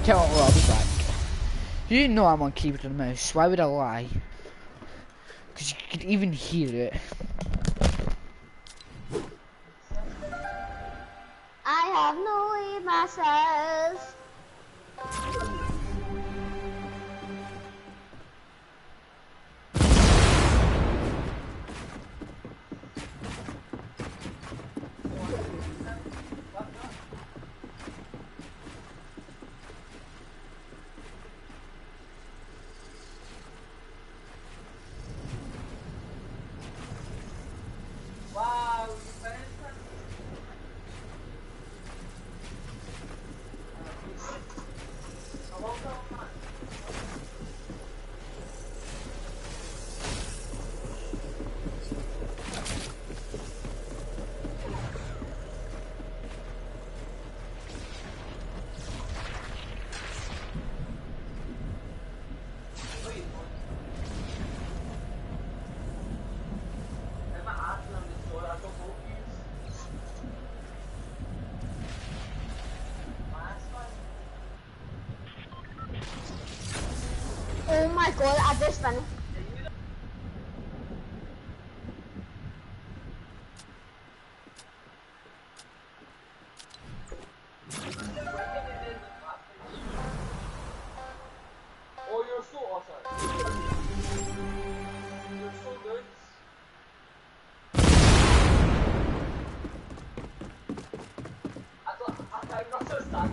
Tell me what, I'll be back. You know I'm on keyboard and mouse, why would I lie? Because you could even hear it. I have no way myself. Oh my god, I just finished. Oh, you're so awesome. You're so good. I'm not so sad.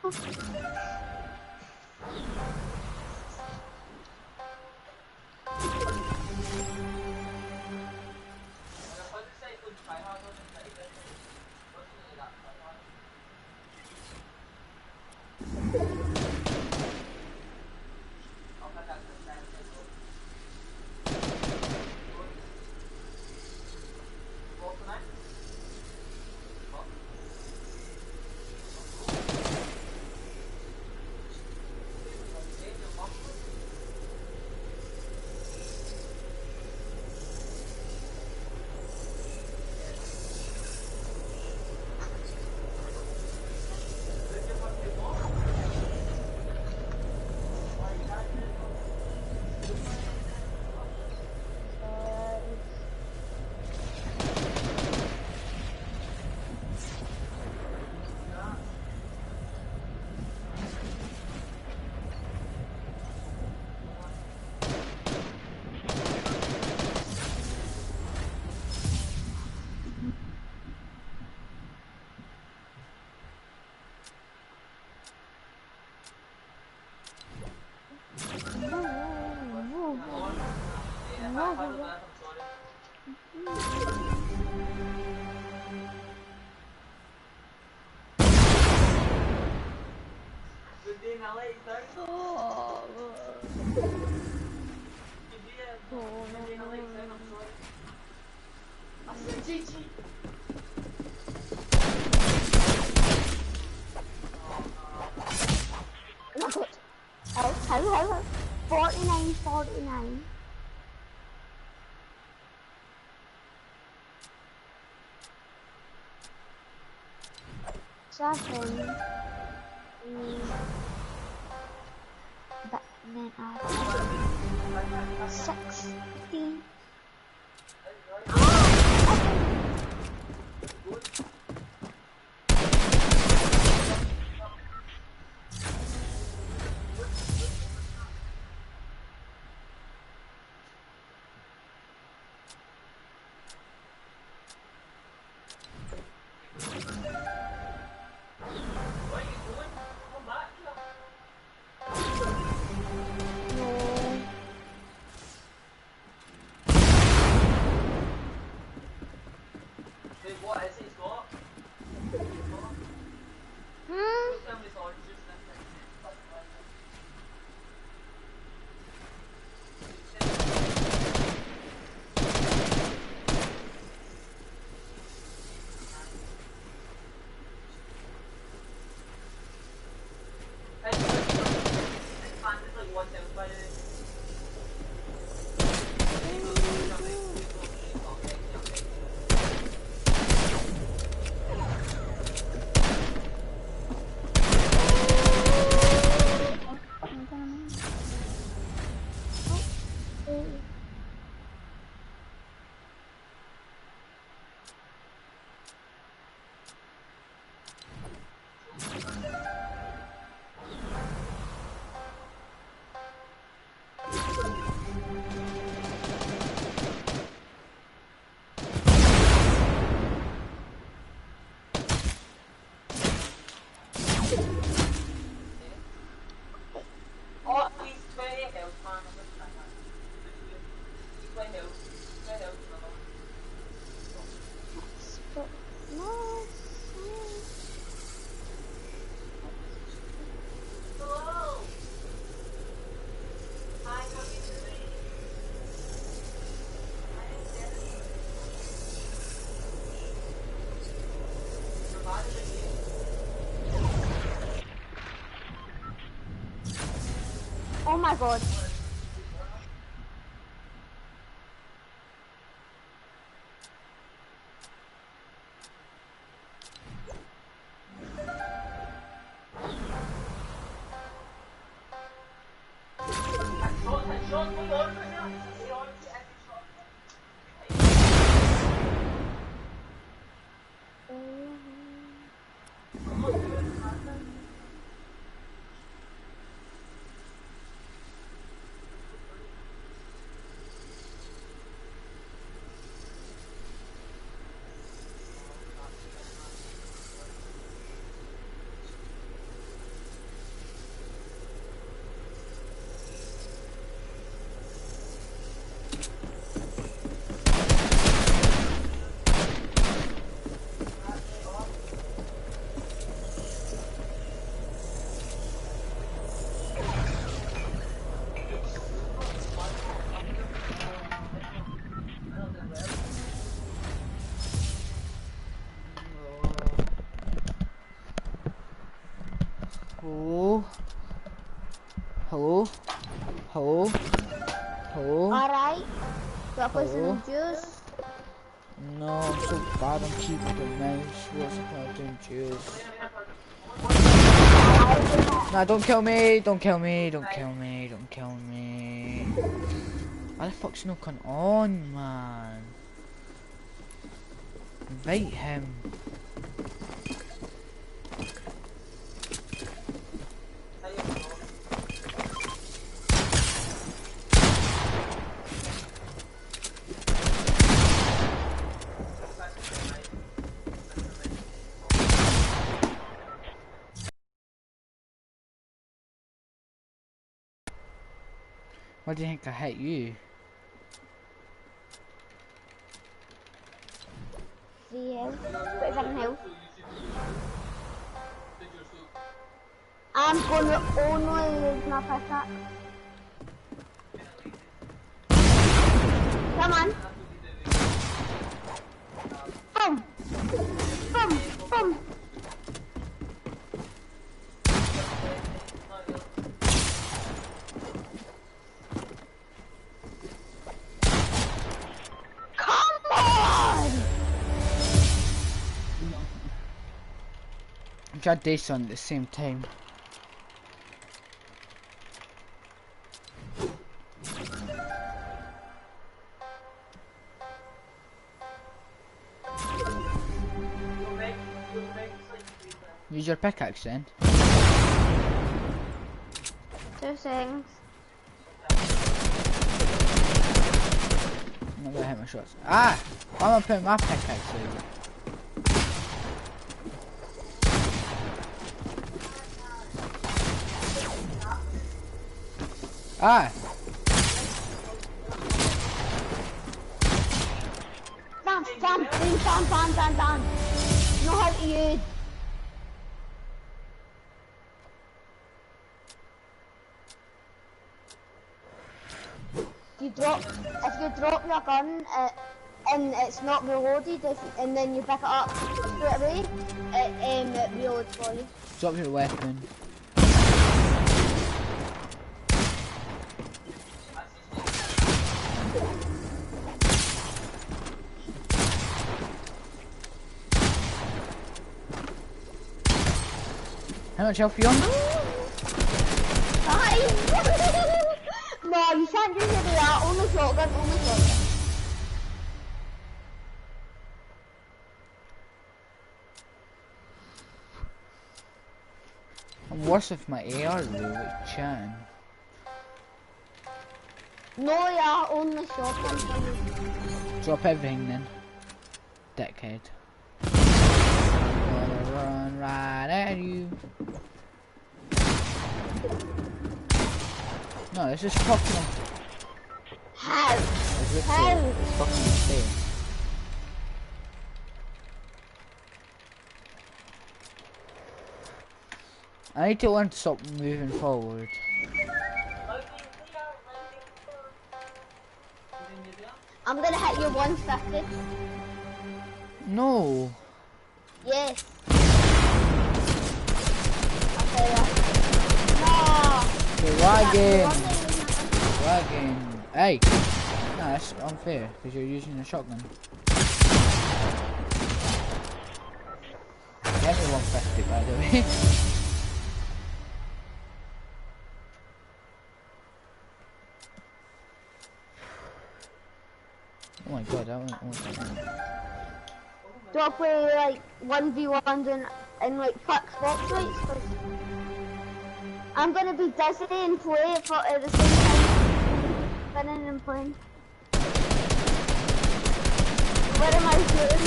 How? 49, 49. Seven. But then after 16. Oh my god. Hello? Hello? Hello? Alright. Got to play Hello? some juice. No, I'm so bad. I'm keeping the mouse. What's the point of doing juice? Nah, don't kill me. Don't kill me. Don't kill me. Don't kill me. Why the fuck's no con on, man? Invite him. Why do you think I hit you? 3 health. 27 health. I'm gonna only use my pickaxe. Come on. Boom. Boom. Boom. Come on! I'm trying to do something at the same time. Use your pickaxe then. 2 seconds. I'm not gonna hit my shots. Ah! Why am I putting my pickaxe over? Ah! Dance, dance, dance, dance, dance, dance, dance. You know how to use. If you drop your gun and it's not reloaded, and then you pick it up straight away, it reloads for you. Drop your weapon. How much health are you on? No, you can't use it that. Only shotgun, only shotgun. I'm worse with my AR though, with Chan. No, yeah, only shotgun for you. Drop everything then. Dickhead. Gonna run right at you. No, this is fucking. How? It's How? fucking insane. I need to learn to stop moving forward. I'm gonna hit you 150. No. Yes. Okay, yeah. No. You're lagging. Lagging. Hey. Nah, that's unfair because you're using a shotgun. Get me 150 by the way. Oh my god, that one. Do I play like 1v1s and like quick spot fights? 'Cause I'm gonna be dizzy and play it for at the same time. Spinning and playing. What am I doing?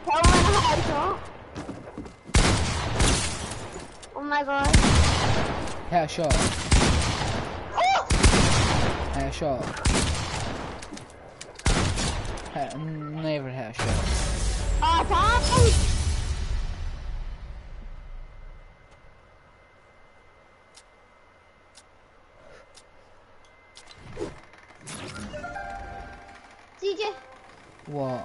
Tell me how I shot. Oh my god. Hit a shot. Oh! Hit a shot. Never hit a shot. Oh, damn! CJ, What?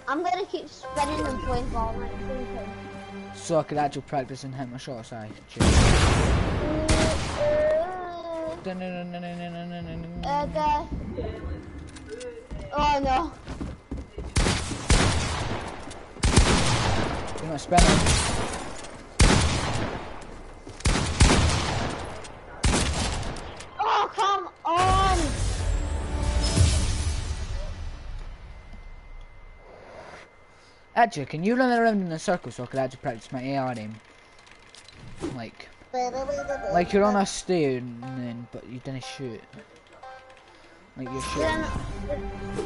I'm gonna keep spinning and playing Fortnite at the same time. So I could actually practice and hit my shots, I Oh no. You're not spinning. Oh, come on. Actually, can you run around in a circle so I could actually practice my AR aim? Like you're on a stair and then, but you didn't shoot. Like you're shooting.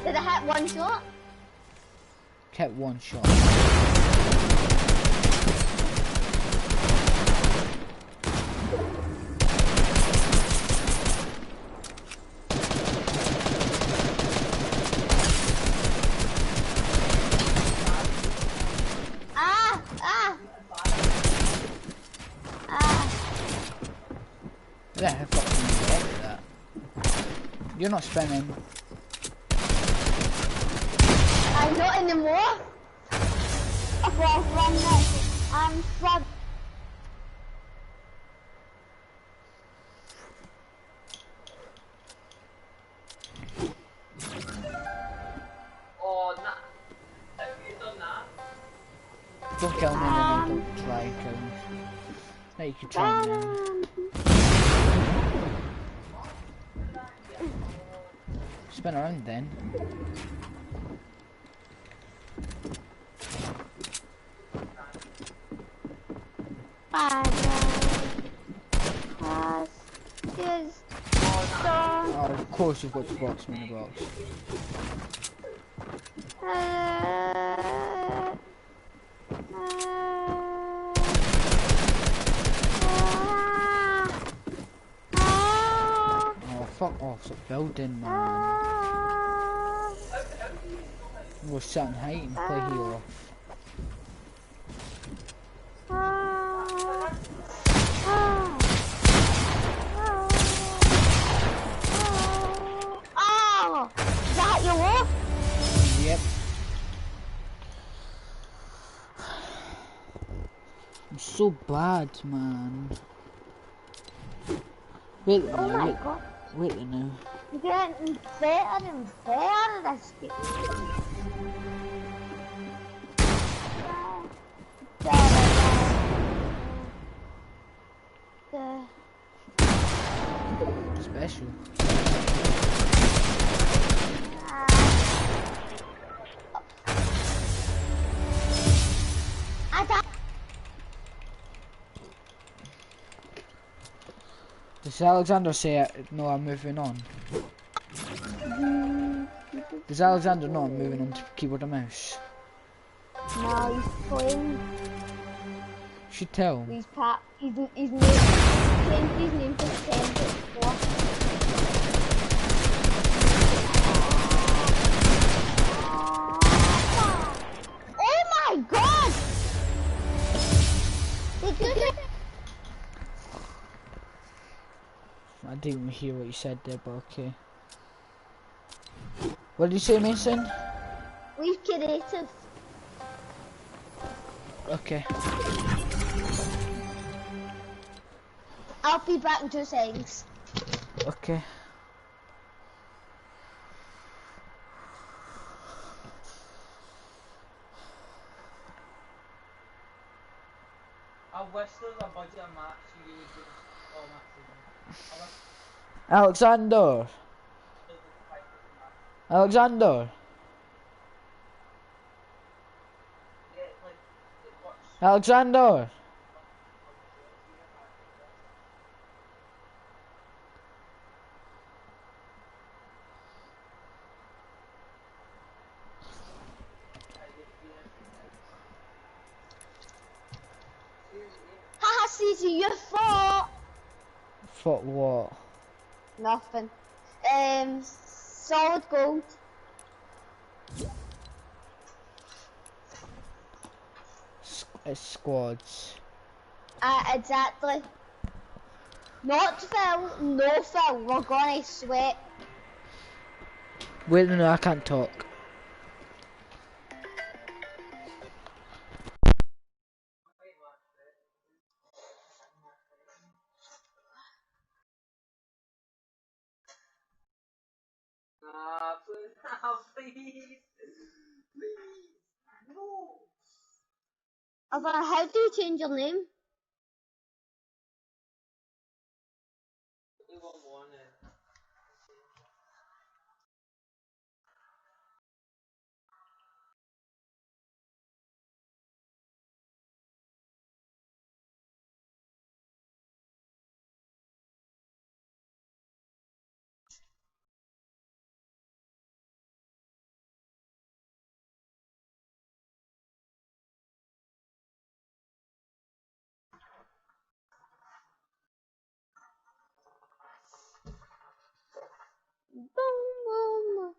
Did I hit one shot? Hit one shot. Yeah, how fucking you get that? You're not spinning. I'm not anymore. Okay, from this, I'm sub. Oh, nah. Have you done that? Don't kill me, then don't try and kill me. No, you can try me. Spin around then. Oh, of course you've got to box me in the box. Oh, fuck off, it's a building, man. We'll sit and hide and play hero. Oh, is that your wolf? Yep. I'm so bad, man. Wait a Oh minute, my god. wait a minute. You're getting better and better this game. Special. Does Alexander say no, I'm moving on? Does Alexander know I'm moving on to keyboard and mouse? No, he's playing. Should tell. He's changed his name to 10.4. Oh my god! Did you just... I didn't even hear what you said there, but okay. What did you say, Mason? We're creative. Okay. I'll be back in 2 seconds. Okay. I wish there was a budget of maps so you would do all maps again. I wish Alexander! there was like 5 maps. Alexander! Yeah, like, it works. Alexander! Haha, CC, your fault. Fuck what? Nothing. Solid gold. It's squads. Exactly. Not Phil, no Phil, we're gonna sweat. Wait, no, I can't talk. please, please, please, no. Alvaro, how do you change your name? You won't want it. Boom, boom,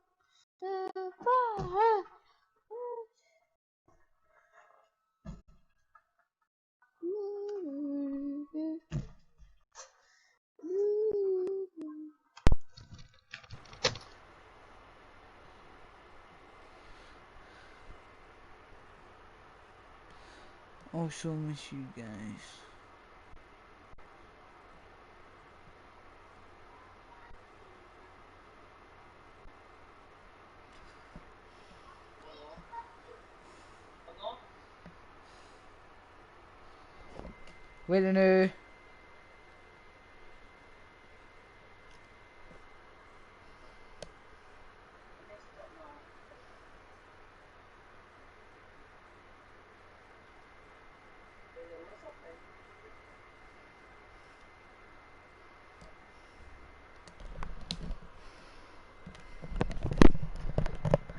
Also miss you guys. Hello? Wait a minute.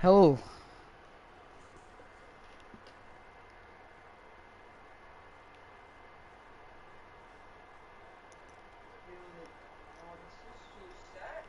Hello. Oh, this is so sad.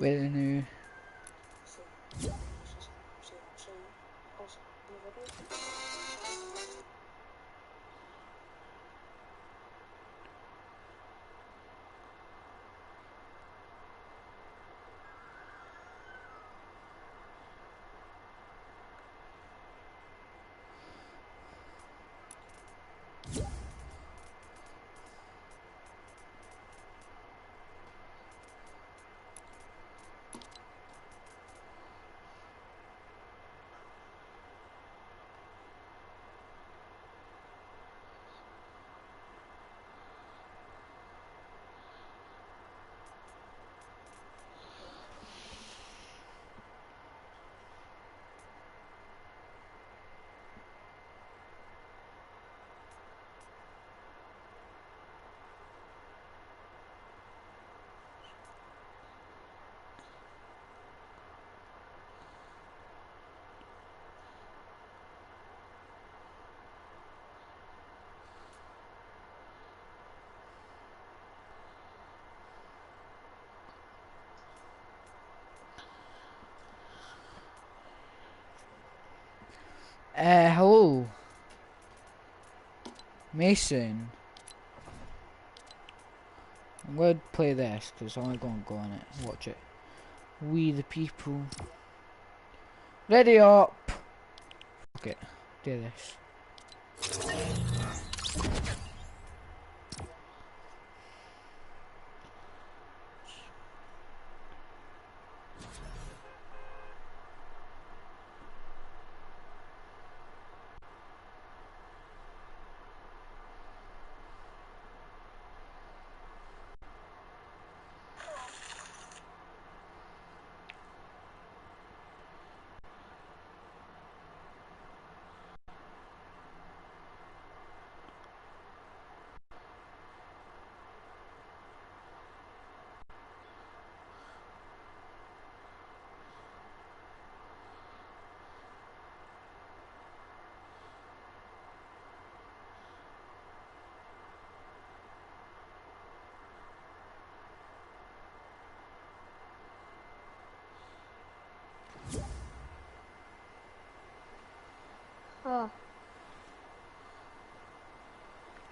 Wait a minute. Hello. Mason. I'm going to play this because I'm going to go on it. Watch it. We the people. Ready up. Okay. Do this.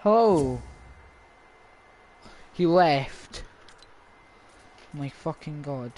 Hello. He left. My fucking god.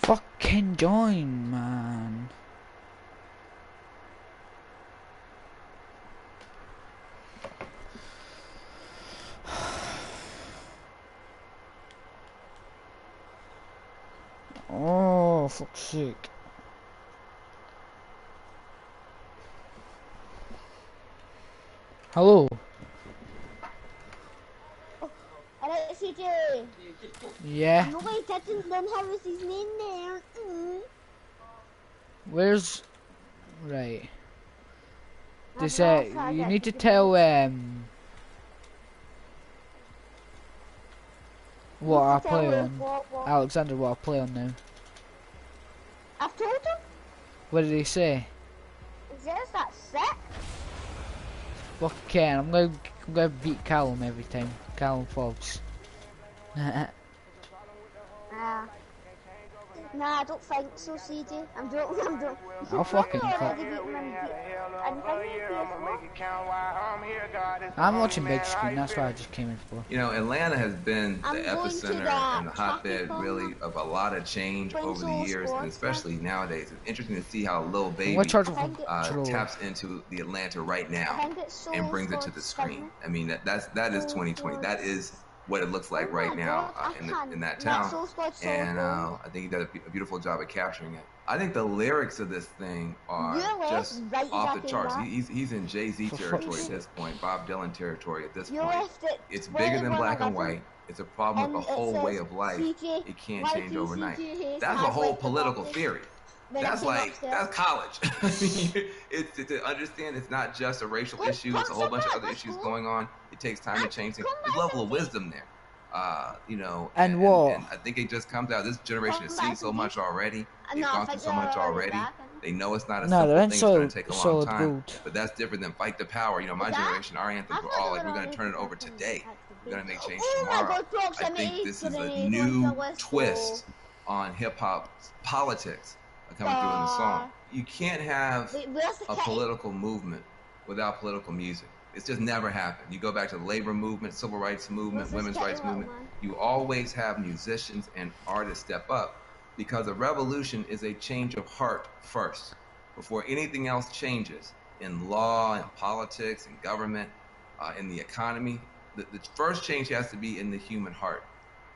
Fucking join, man. Oh, fuck's sake. Hello. Alright, CJ. Yeah. No, I didn't learn how was his name there. Where's... Right. This, I've you lost need to it. tell, what I play on. What? Alexander, what I play on now. I've told him. What did he say? Is that sick? Fucking, I'm gonna beat Callum every time. Callum Fox. Nah, I don't think so, CJ. I'm joking, I'm joking. I'll fucking fuck. I'm watching big screen, that's what I just came in for. You know, Atlanta has been the I'm going to epicenter that and the hotbed, traffic really, of a lot of change over the years, and especially nowadays. It's interesting to see how Lil Baby What charge of taps into the Atlanta right I now think it's so and brings it to the screen. I mean, that is 2020. That is what it looks like right now in that town. And I think he did a beautiful job of capturing it. I think the lyrics of this thing are just off the charts. He's in Jay-Z territory at this point, Bob Dylan territory at this point. It's bigger than black and white. It's a problem with the whole way of life. It can't change overnight. That's a whole political theory. That's college. I mean, it's to understand it's not just a racial issue. It's a whole bunch of other issues going on. It takes time to change things. There's a level of wisdom there. You know, and I think it just comes out. This generation has seen so much already. They've gone through so much already. They know it's not a simple thing. It's going to take a long time. But that's different than fight the power. You know, my generation, our anthems were all like, we're going to turn it over today. We're going to make change tomorrow. I think this is a new twist on hip hop politics coming through in the song. You can't have a political movement without political music. It's just never happened. You go back to the labor movement, civil rights movement, women's rights movement. You always have musicians and artists step up because a revolution is a change of heart first. Before anything else changes in law, in politics, in government, in the economy, the first change has to be in the human heart.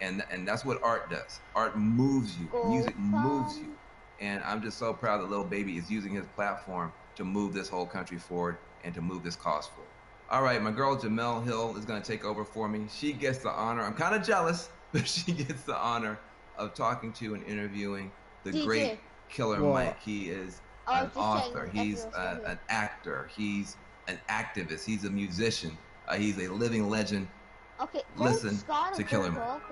And that's what art does. Art moves you. Music moves you. And I'm just so proud that Lil Baby is using his platform to move this whole country forward and to move this cause forward. All right, my girl Jamel Hill is going to take over for me. She gets the honor. I'm kind of jealous, but she gets the honor of talking to and interviewing the great Killer Mike. He is an author. He's an actor. He's an activist. He's a musician. He's a living legend. Okay, listen to Killer Mike.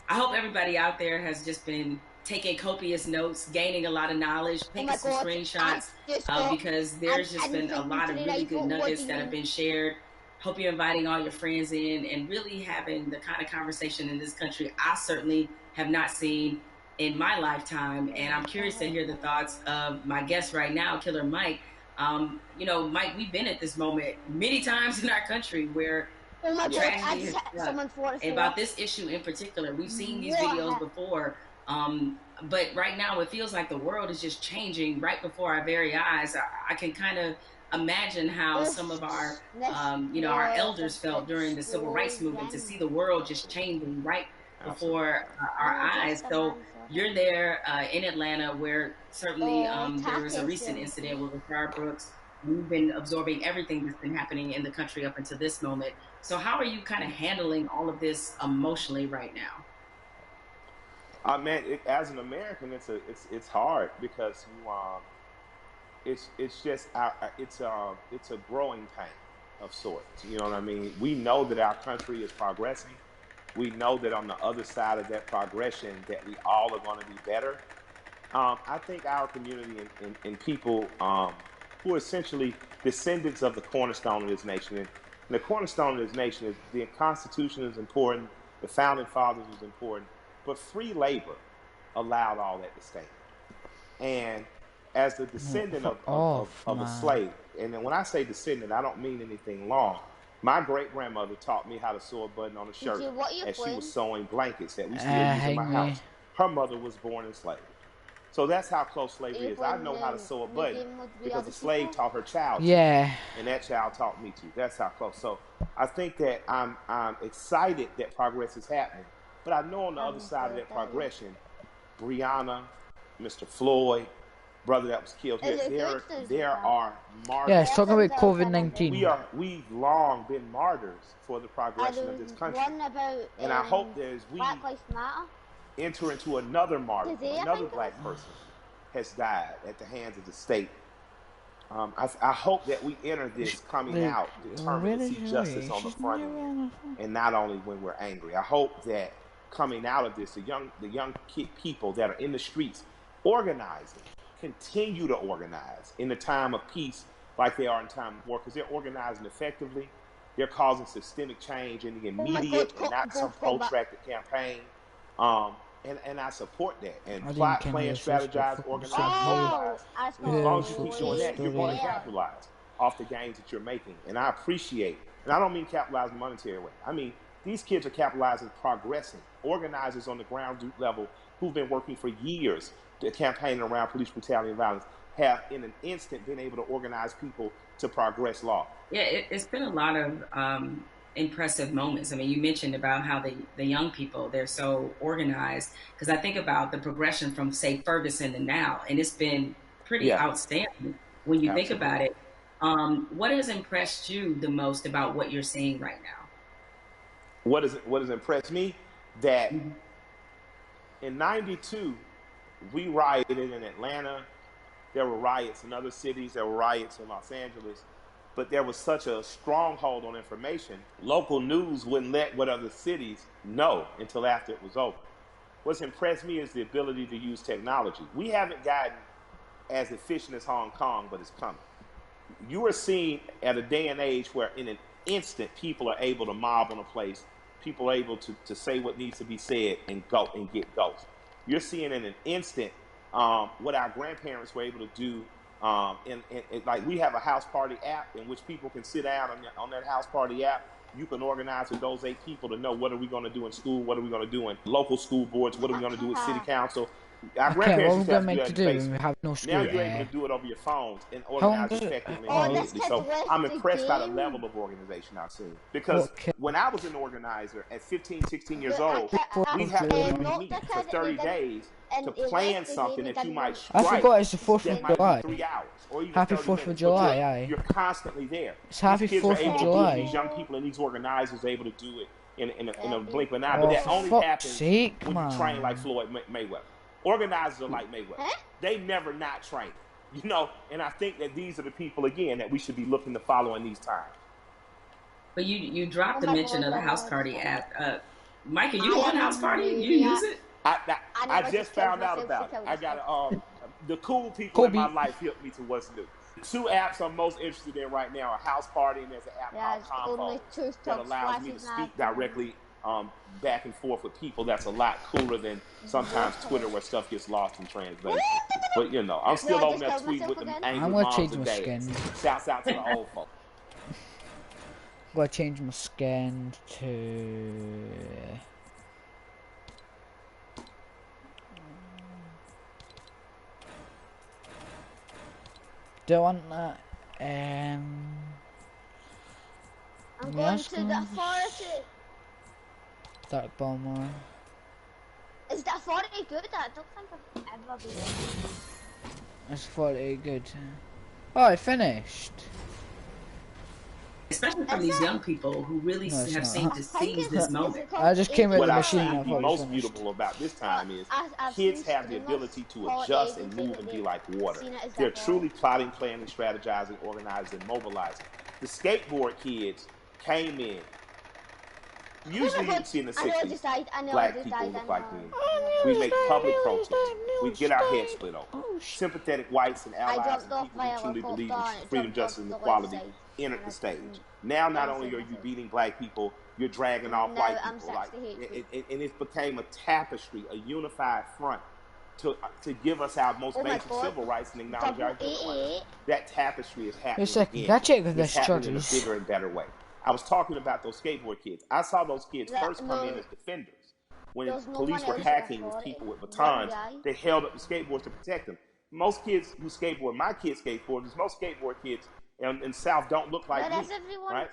I hope everybody out there has just been taking copious notes, gaining a lot of knowledge, taking some screenshots, because there's just been a lot of really good nuggets that have been shared. Hope you're inviting all your friends in and really having the kind of conversation in this country I certainly have not seen in my lifetime. And I'm curious to hear the thoughts of my guest right now, Killer Mike. You know, Mike, we've been at this moment many times in our country where tragedy has struck. And about this issue in particular, we've seen these videos before But right now, it feels like the world is just changing right before our very eyes. I can kind of imagine how some of our, our elders felt during the civil rights movement, to see the world just changing right before our eyes. So you're there in Atlanta, where certainly there was a recent incident with Rashard Brooks. You've been absorbing everything that's been happening in the country up until this moment. So how are you kind of handling all of this emotionally right now? Man, as an American, it's hard because it's just it's a growing pain of sorts. You know what I mean? We know that our country is progressing. We know that on the other side of that progression, that we all are going to be better. I think our community and people who are essentially descendants of the cornerstone of this nation, and the cornerstone of this nation is the Constitution is important, the Founding Fathers was important, but free labor allowed all that to stand. And as the descendant of a slave, and then when I say descendant, I don't mean anything long. My great-grandmother taught me how to sew a button on a shirt as she was sewing blankets that we still use in my house. Her mother was born in slavery. So that's how close slavery is. I know how to sew a button because a slave taught her child to. And that child taught me to. That's how close. So I think that I'm excited that progress is happening. But I know on the other side of that progression, Breonna, Mr. Floyd, brother that was killed here, there are martyrs. Yeah, it's talking about COVID-19. We've long been martyrs for the progression of this country. And I hope that as we enter into another martyr, another black person has died at the hands of the state. I hope that we enter this coming out determined to see justice on the front end, and not only when we're angry. I hope that coming out of this, the young people that are in the streets organizing, continue to organize in the time of peace like they are in time of war, because they're organizing effectively. They're causing systemic change in the immediate and not some protracted campaign. And I support that. And plot, plan, strategize, organize, mobilize. As long as you keep doing that, you're going to capitalize off the gains that you're making. And I appreciate, and I don't mean capitalize in a monetary way. I mean, these kids are capitalizing, progressing. Organizers on the ground level who've been working for years to campaign around police brutality and violence have in an instant been able to organize people to progress law. Yeah, it's been a lot of impressive moments. I mean, you mentioned about how the young people, they're so organized, because I think about the progression from, say, Ferguson to now, and it's been pretty outstanding when you think about it. What has impressed you the most about what you're seeing right now? What has impressed me? That in '92, we rioted in Atlanta. There were riots in other cities. There were riots in Los Angeles. But there was such a stronghold on information. Local news wouldn't let what other cities know until after it was over. What's impressed me is the ability to use technology. We haven't gotten as efficient as Hong Kong, but it's coming. You are seeing at a day and age where in an instant people are able to mob on a place. People are able to say what needs to be said and go and get ghosts. You're seeing in an instant what our grandparents were able to do. Like we have a house party app in which people can sit down on that house party app. You can organize with those 8 people to know what are we going to do in school, what are we going to do in local school boards, what are we going to do with city council. Our grandparents used to have to do that in the basement. Now you're able to do it over your phones and organize effectively and immediately. So I'm impressed by the level of organization I've seen. Because when I was an organizer at 15, 16 years old, we have to meet for 30 days to plan something that you might strike. I forgot it's the 4th of July. 3 hours, or even Happy 4th of July, aye. You're constantly there. It's happy 4th of July. These young people and these organizers are able to do it in a blink of an eye. But that only happens when you train like Floyd Mayweather. Organizers are like Mayweather. They never not train. You know, and I think that these are the people, again, that we should be looking to follow in these times. But you dropped the mention of the House Party app. Mike, are you on House Party? You use it? I just found out about it. I got the cool people in my life helped me to what's new. 2 apps I'm most interested in right now are House Party, and there's an app called Combo that allows me to speak directly back and forth with people. That's a lot cooler than sometimes Twitter where stuff gets lost in translation. But you know, I'm still over there tweeting with them angry moms and dads. Shouts out to the old folks. I'm gonna change my skin to Don't want that. I'm going to the authority. Dark Bomber. Is the authority good? I don't think I've ever been there. It's 40 good. Oh, I finished. Especially from these young people who really have seemed to seize this moment. I just came with the What I machine. find the most beautiful about this time is kids have the ability to adjust and move and be like water. They're truly plotting, planning, strategizing, organizing, and mobilizing. The skateboard kids came in. Usually you'd see in the 60s, black people look like me. We make public protests. We get our heads split open. Sympathetic whites and allies and people who truly believe in freedom, justice, and equality entered the stage. Now not only are you beating black people, you're dragging off white people. And it became a tapestry, a unified front to give us our most basic civil rights and acknowledge our human rights. That tapestry is happening again. It's happening in a bigger and better way. I was talking about those skateboard kids. I saw those kids first come in as defenders. When police were hacking these people with batons, they held up the skateboards to protect them. Most kids who skateboard, my kids skateboard, most skateboard kids in the South don't look like me, right?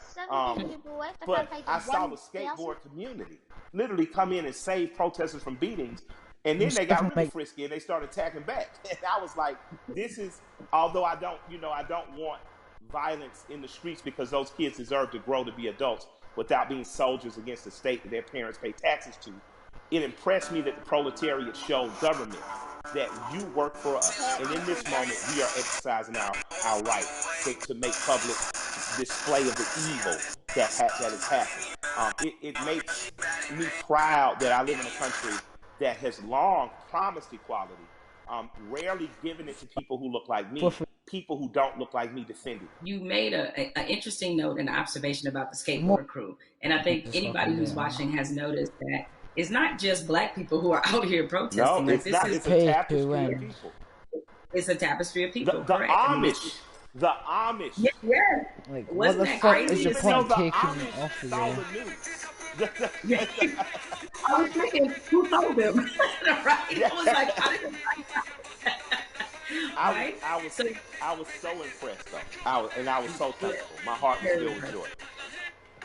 But I saw the skateboard community literally come in and save protesters from beatings, and then they got really frisky and they started attacking back. And I was like, this is, although I don't want violence in the streets because those kids deserve to grow to be adults without being soldiers against the state that their parents pay taxes to. It impressed me that the proletariat showed government that you work for us. And in this moment, we are exercising our right to make public display of the evil that is happening. It makes me proud that I live in a country that has long promised equality, rarely given it to people who look like me. People who don't look like me defending. You made an interesting note and observation about the skateboard crew. And I think anybody who's watching has noticed that it's not just black people who are out here protesting. No, it's not. It's a tapestry of people. It's a tapestry of people. The Amish. The Amish. Yeah. Like, what the fuck is the point of taking me off of there? I was thinking, who told them? Right? I was like, I didn't like that. I was so impressed though. I was so thankful. My heart was filled with joy.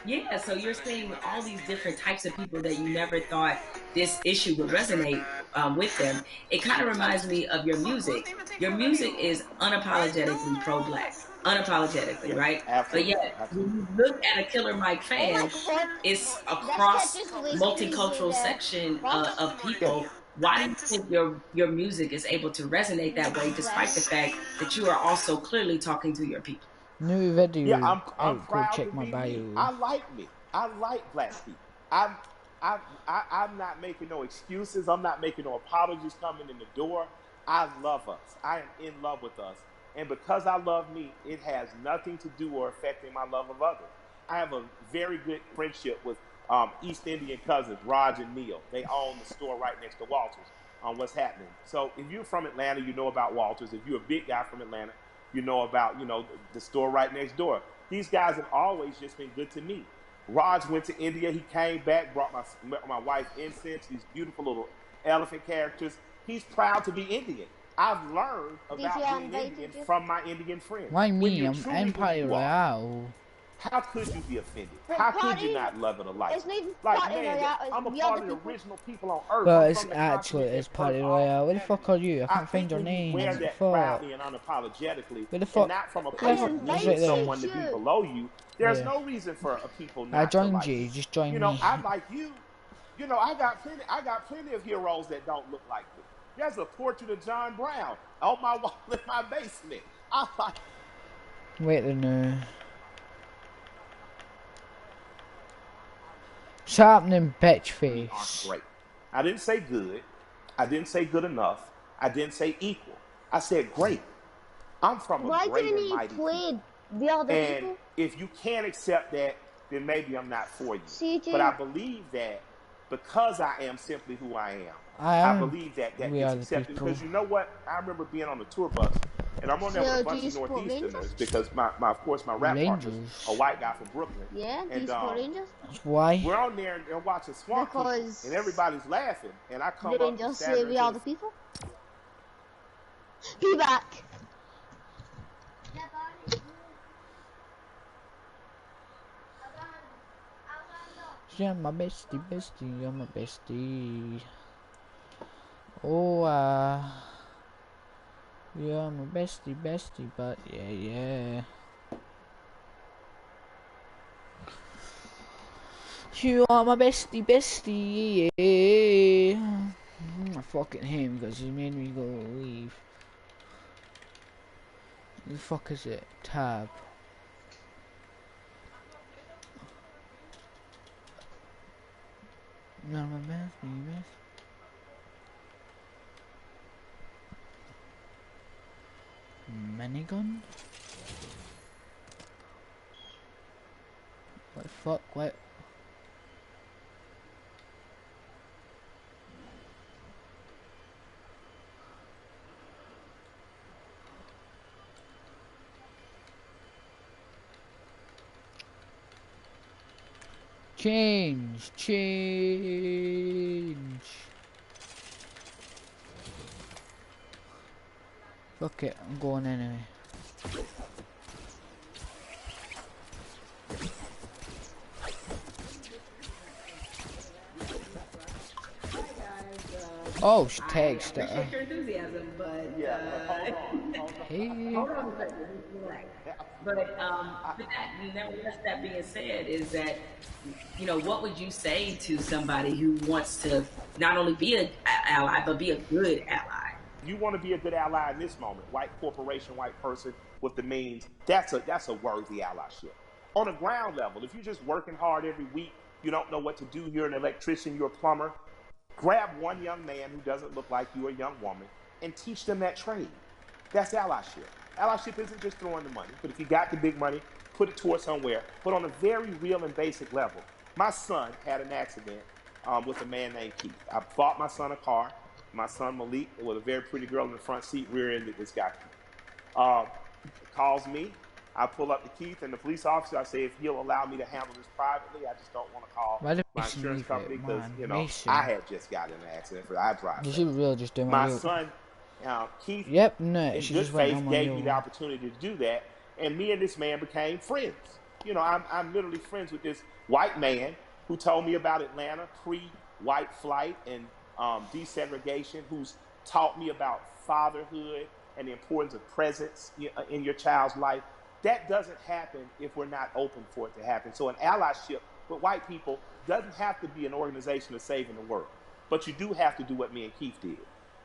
Yeah, so you're seeing all these different types of people that you never thought this issue would resonate with them. It kind of reminds me of your music. Your music is unapologetically pro-black. Unapologetically, right? Absolutely. But yet, when you look at a Killer Mike fan, it's across multicultural section of people. Why do you think your music is able to resonate that way, despite the fact that you are also clearly talking to your people? New video. Yeah, I'm proud check to my be bio. me. I like me. I like black people. I'm not making no excuses. I'm not making no apologies coming in the door. I love us. I am in love with us. And because I love me, it has nothing to do or affecting my love of others. I have a very good friendship with East Indian cousins, Raj and Neil. They own the store right next to Walters on what's happening. So if you're from Atlanta, you know about Walters. If you're a big guy from Atlanta, you know about, the store right next door. These guys have always just been good to me. Raj went to India. He came back, brought my wife incense, these beautiful little elephant characters. He's proud to be Indian. I've learned about being Indian from my Indian friends. Why me? I'm Empire Royale. How could you be offended? How could you not love it alike? Like, man, I'm a part of the original people on Earth. But it's Party Royale. Where the fuck are you? I can't find your name. Wear that proudly and unapologetically, Where the fuck? and not from a place of needing someone to be below you. There's no reason for a people not I joined to like you. Just join me. I like you. I got plenty of heroes that don't look like me. There's a portrait of John Brown on my wall in my basement. Wait a minute. What's happening, bitch face? Great. I didn't say good. I didn't say good enough. I didn't say equal. I said great. I'm from a great and mighty people. The other and people? If you can't accept that, then maybe I'm not for you. But I believe that because I am simply who I am, I believe that gets accepted. Because you know what? I remember being on the tour bus, and I'm on there with a bunch of Northeasterners because of course my rap partner's a white guy from Brooklyn. Yeah, do you support Rangers? Why? We're on there and watching Swamp People, and everybody's laughing, and I come up and we are the people. Be back. You're my bestie, bestie, you're my bestie. Oh, you're my bestie, bestie, but yeah. You are my bestie, bestie, yeah. I fucking him because he made me go leave. Who the fuck is it? Tab. No, my bestie, bestie. Minigun? What the fuck? What? Change! Fuck it, I'm going anyway. Oh, she text her. I appreciate your enthusiasm, but hold on a second. But nevertheless, that being said, is that what would you say to somebody who wants to not only be an ally but be a good ally? You want to be a good ally in this moment. White corporation, white person with the means. That's a worthy allyship. On a ground level, if you're just working hard every week, you don't know what to do. You're an electrician. You're a plumber. Grab one young man who doesn't look like you, a young woman, and teach them that trade. That's allyship. Allyship isn't just throwing the money, but if you got the big money, put it towards somewhere. But on a very real and basic level, my son had an accident with a man named Keith. I bought my son a car. My son Malik, with a very pretty girl in the front seat, rear-ended this guy. Calls me. I pull up to Keith and the police officer. I say, if he'll allow me to handle this privately, I just don't want to call my insurance company because I had just gotten in an accident. I drive. Did you really just do my son, Keith? Yep, no. In good faith, gave me the opportunity to do that, and me and this man became friends. I'm literally friends with this white man who told me about Atlanta pre-white flight and desegregation, who's taught me about fatherhood and the importance of presence in your child's life. That doesn't happen if we're not open for it to happen. So an allyship with white people doesn't have to be an organization of saving the world. But you do have to do what me and Keith did.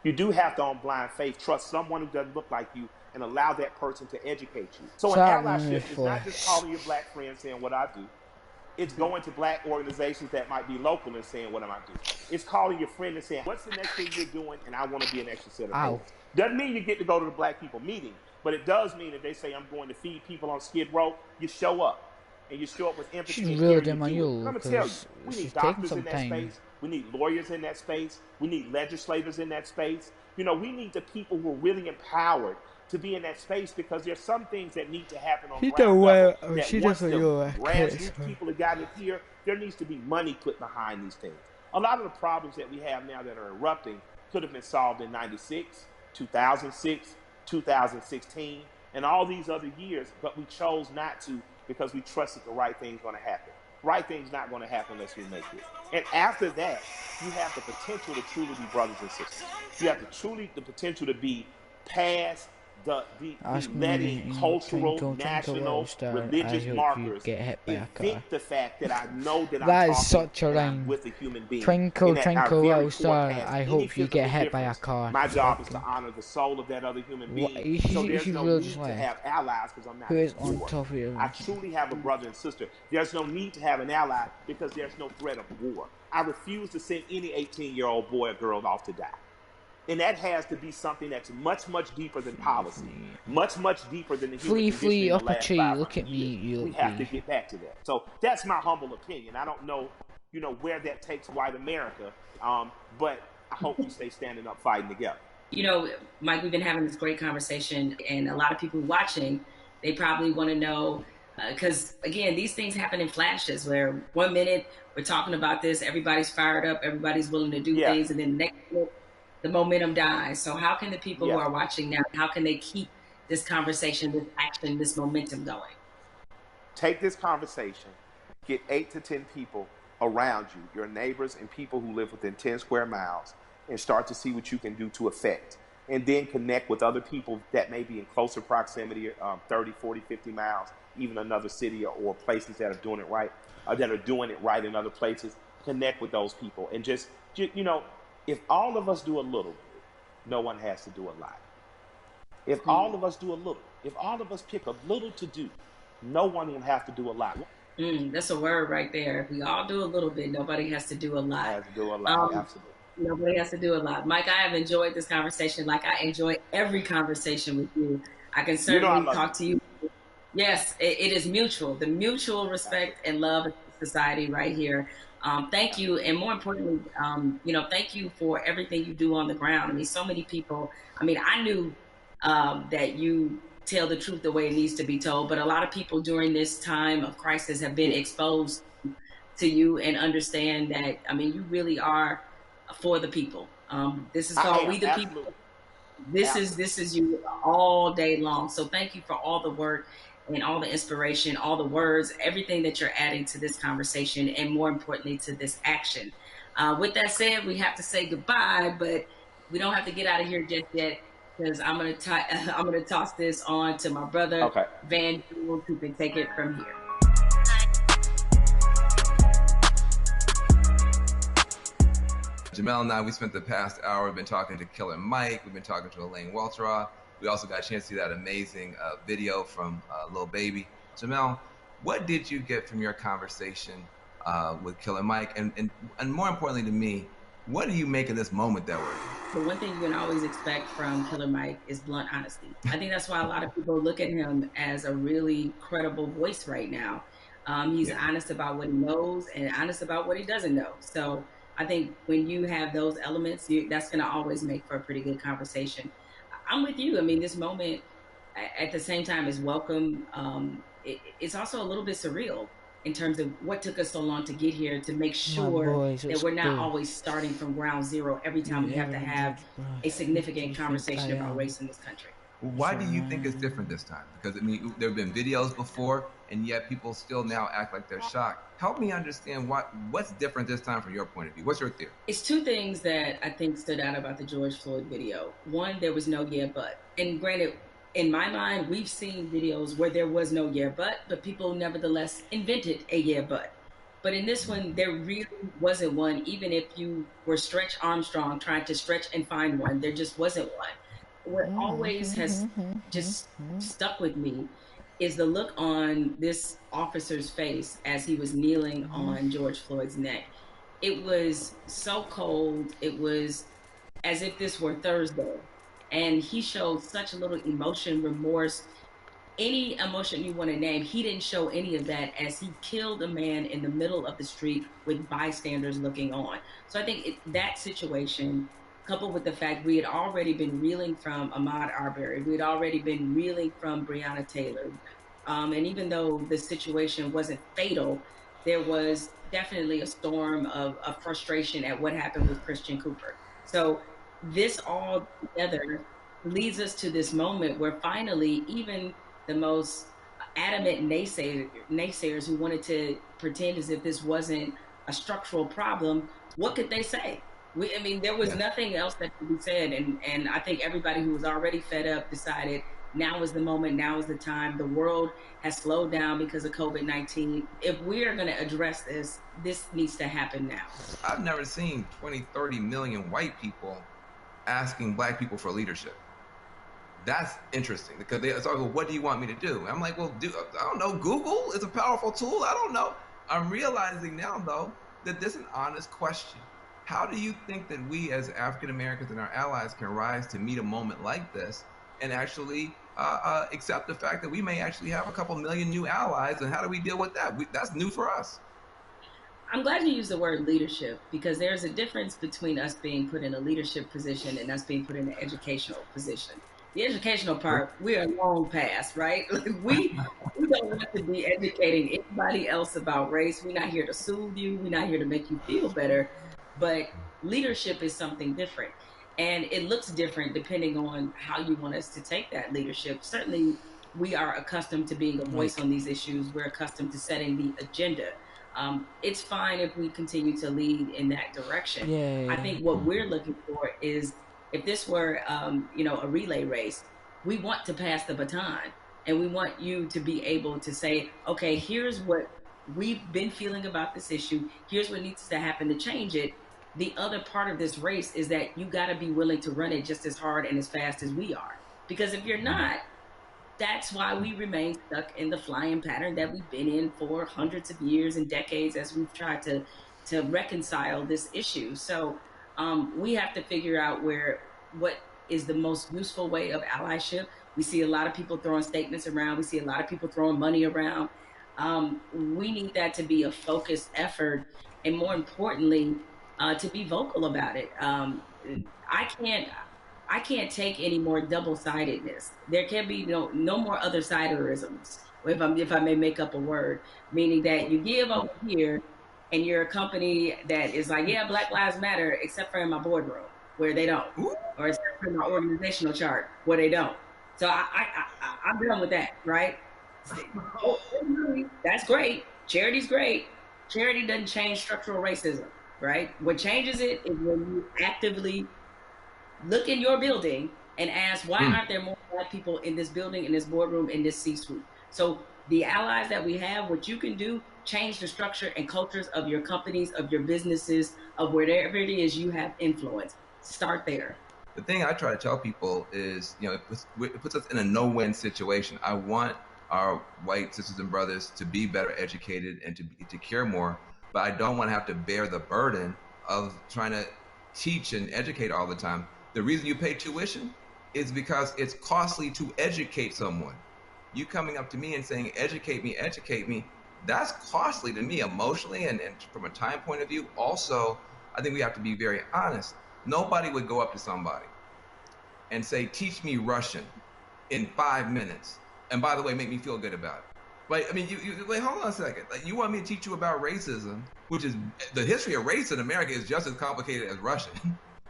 You do have to, on blind faith, trust someone who doesn't look like you and allow that person to educate you. So an allyship is not just calling your black friends saying what I do. It's going to black organizations that might be local and saying, what am I doing? It's calling your friend and saying, what's the next thing you're doing? And I want to be an extra set of hands. Doesn't mean you get to go to the black people meeting, but it does mean that they say, I'm going to feed people on Skid Row. You show up. And you show up with empathy. She's really doing my I'm going to tell you, we need doctors in that space. We need lawyers in that space. We need legislators in that space. We need the people who are really empowered to be in that space, because there's some things that need to happen on ground level that once the grassroots people have gotten it here, there needs to be money put behind these things. A lot of the problems that we have now that are erupting could have been solved in 96, 2006, 2016, and all these other years, but we chose not to because we trusted the right thing's going to happen. Right thing's not going to happen unless we make it. And after that, you have the potential to truly be brothers and sisters. You have the potential to be past the letting cultural, national, religious markers evict the fact that I know that I'm with a human being. Twinkle, twinkle, little star, I hope you get hit by a car. My job is to honor the soul of that other human being. So there's no need to have allies because I'm not on top of you. I truly have a brother and sister. There's no need to have an ally because there's no threat of war. I refuse to send any 18-year-old boy or girl off to die. And that has to be something that's much, much deeper than policy, much, much deeper than the human condition in the last 500 look at me, years. We have to get back to that. So that's my humble opinion. I don't know, where that takes white America, but I hope we stay standing up, fighting together. Mike, we've been having this great conversation, and a lot of people watching, they probably want to know, because, again, these things happen in flashes where 1 minute we're talking about this, everybody's fired up, everybody's willing to do things, and then the next minute, the momentum dies. So how can the people who are watching now, how can they keep this conversation, this action, this momentum going? Take this conversation, get 8 to 10 people around you, your neighbors and people who live within 10 square miles, and start to see what you can do to affect. And then connect with other people that may be in closer proximity, 30, 40, 50 miles, even another city or places that are doing it right, that are doing it right in other places. Connect with those people. And just if all of us do a little, no one has to do a lot. If all of us do a little, if all of us pick a little to do, no one will have to do a lot. That's a word right there. If we all do a little bit, nobody has to do a lot. Has to do a lot, absolutely. Nobody has to do a lot. Mike, I have enjoyed this conversation like I enjoy every conversation with you. I can certainly talk to you. Yes, it is mutual. The mutual respect and love of society right here. Thank you. And more importantly, thank you for everything you do on the ground. I mean, so many people, I knew that you tell the truth the way it needs to be told, but a lot of people during this time of crisis have been exposed to you and understand that, you really are for the people. This is called We the People. This is you all day long. So thank you for all the work and all the inspiration, all the words, everything that you're adding to this conversation, and more importantly to this action. With that said, we have to say goodbye, but we don't have to get out of here just yet, because I'm gonna toss this on to my brother, Van Jules, who can take it from here. Jamel and I, we spent the past hour, we've been talking to Killer Mike, we've been talking to Elaine Welteroth. We also got a chance to see that amazing video from Lil Baby. Jamel, what did you get from your conversation with Killer Mike? And more importantly to me, what do you make of this moment that we're in? The one thing you can always expect from Killer Mike is blunt honesty. I think that's why a lot of people look at him as a really credible voice right now. He's honest about what he knows and honest about what he doesn't know. So I think when you have those elements, that's going to always make for a pretty good conversation. I'm with you. This moment at the same time is welcome. It's also a little bit surreal in terms of what took us so long to get here, to make sure that we're not always starting from ground zero every time we have to have a significant conversation about race in this country. Why do you think it's different this time? Because there have been videos before, and yet people still now act like they're shocked. Help me understand what's different this time from your point of view. What's your theory? It's two things that I think stood out about the George Floyd video. One, there was no yeah, but. And granted, in my mind, we've seen videos where there was no yeah, but people nevertheless invented a yeah, but. But in this one, there really wasn't one, even if you were Stretch Armstrong trying to stretch and find one, there just wasn't one. What always has just stuck with me is the look on this officer's face as he was kneeling on George Floyd's neck. It was so cold. It was as if this were Thursday. And he showed such little emotion, remorse, any emotion you want to name. He didn't show any of that as he killed a man in the middle of the street with bystanders looking on. So I think that situation, coupled with the fact we had already been reeling from Ahmaud Arbery, we had already been reeling from Breonna Taylor. And even though the situation wasn't fatal, there was definitely a storm of frustration at what happened with Christian Cooper. So this all together leads us to this moment where finally, even the most adamant naysayers who wanted to pretend as if this wasn't a structural problem, what could they say? There was nothing else that could be said. And I think everybody who was already fed up decided now is the moment, now is the time. The world has slowed down because of COVID-19. If we are going to address this needs to happen now. I've never seen 20, 30 million white people asking black people for leadership. That's interesting because they start, well, what do you want me to do? And I'm like, well, I don't know. Google is a powerful tool. I don't know. I'm realizing now, though, that this is an honest question. How do you think that we as African Americans and our allies can rise to meet a moment like this and actually accept the fact that we may actually have a couple million new allies? And how do we deal with that? That's new for us. I'm glad you used the word leadership, because there's a difference between us being put in a leadership position and us being put in an educational position. The educational part, we are long past, right? We don't want to be educating anybody else about race. We're not here to soothe you. We're not here to make you feel better. But leadership is something different. And it looks different depending on how you want us to take that leadership. Certainly, we are accustomed to being a voice on these issues. We're accustomed to setting the agenda. it's fine if we continue to lead in that direction. I think what we're looking for is, if this were, a relay race, we want to pass the baton, and we want you to be able to say, okay, here's what we've been feeling about this issue. Here's what needs to happen to change it. The other part of this race is that you got to be willing to run it just as hard and as fast as we are. Because if you're not, that's why we remain stuck in the flying pattern that we've been in for hundreds of years and decades as we've tried to reconcile this issue. So we have to figure out what is the most useful way of allyship. We see a lot of people throwing statements around. We see a lot of people throwing money around. We need that to be a focused effort, and more importantly, to be vocal about it. I can't take any more double-sidedness. There can be no more other-siderisms, if I may make up a word, meaning that you give over here and you're a company that is like, yeah, Black Lives Matter, except for in my boardroom where they don't, or except for my organizational chart where they don't. So I'm done with that, right? That's great. Charity's great. Charity doesn't change structural racism, right? What changes it is when you actively look in your building and ask, why aren't there more Black people in this building, in this boardroom, in this C-suite? So the allies that we have, what you can do, change the structure and cultures of your companies, of your businesses, of wherever it is you have influence. Start there. The thing I try to tell people is, it puts us in a no-win situation. I want our white sisters and brothers to be better educated and to care more, but I don't want to have to bear the burden of trying to teach and educate all the time. The reason you pay tuition is because it's costly to educate someone. You coming up to me and saying, educate me, that's costly to me emotionally and from a time point of view. Also, I think we have to be very honest. Nobody would go up to somebody and say, teach me Russian in 5 minutes. And by the way, make me feel good about it. Like, I mean, you wait, hold on a second. Like, you want me to teach you about racism, which is the history of race in America is just as complicated as Russian.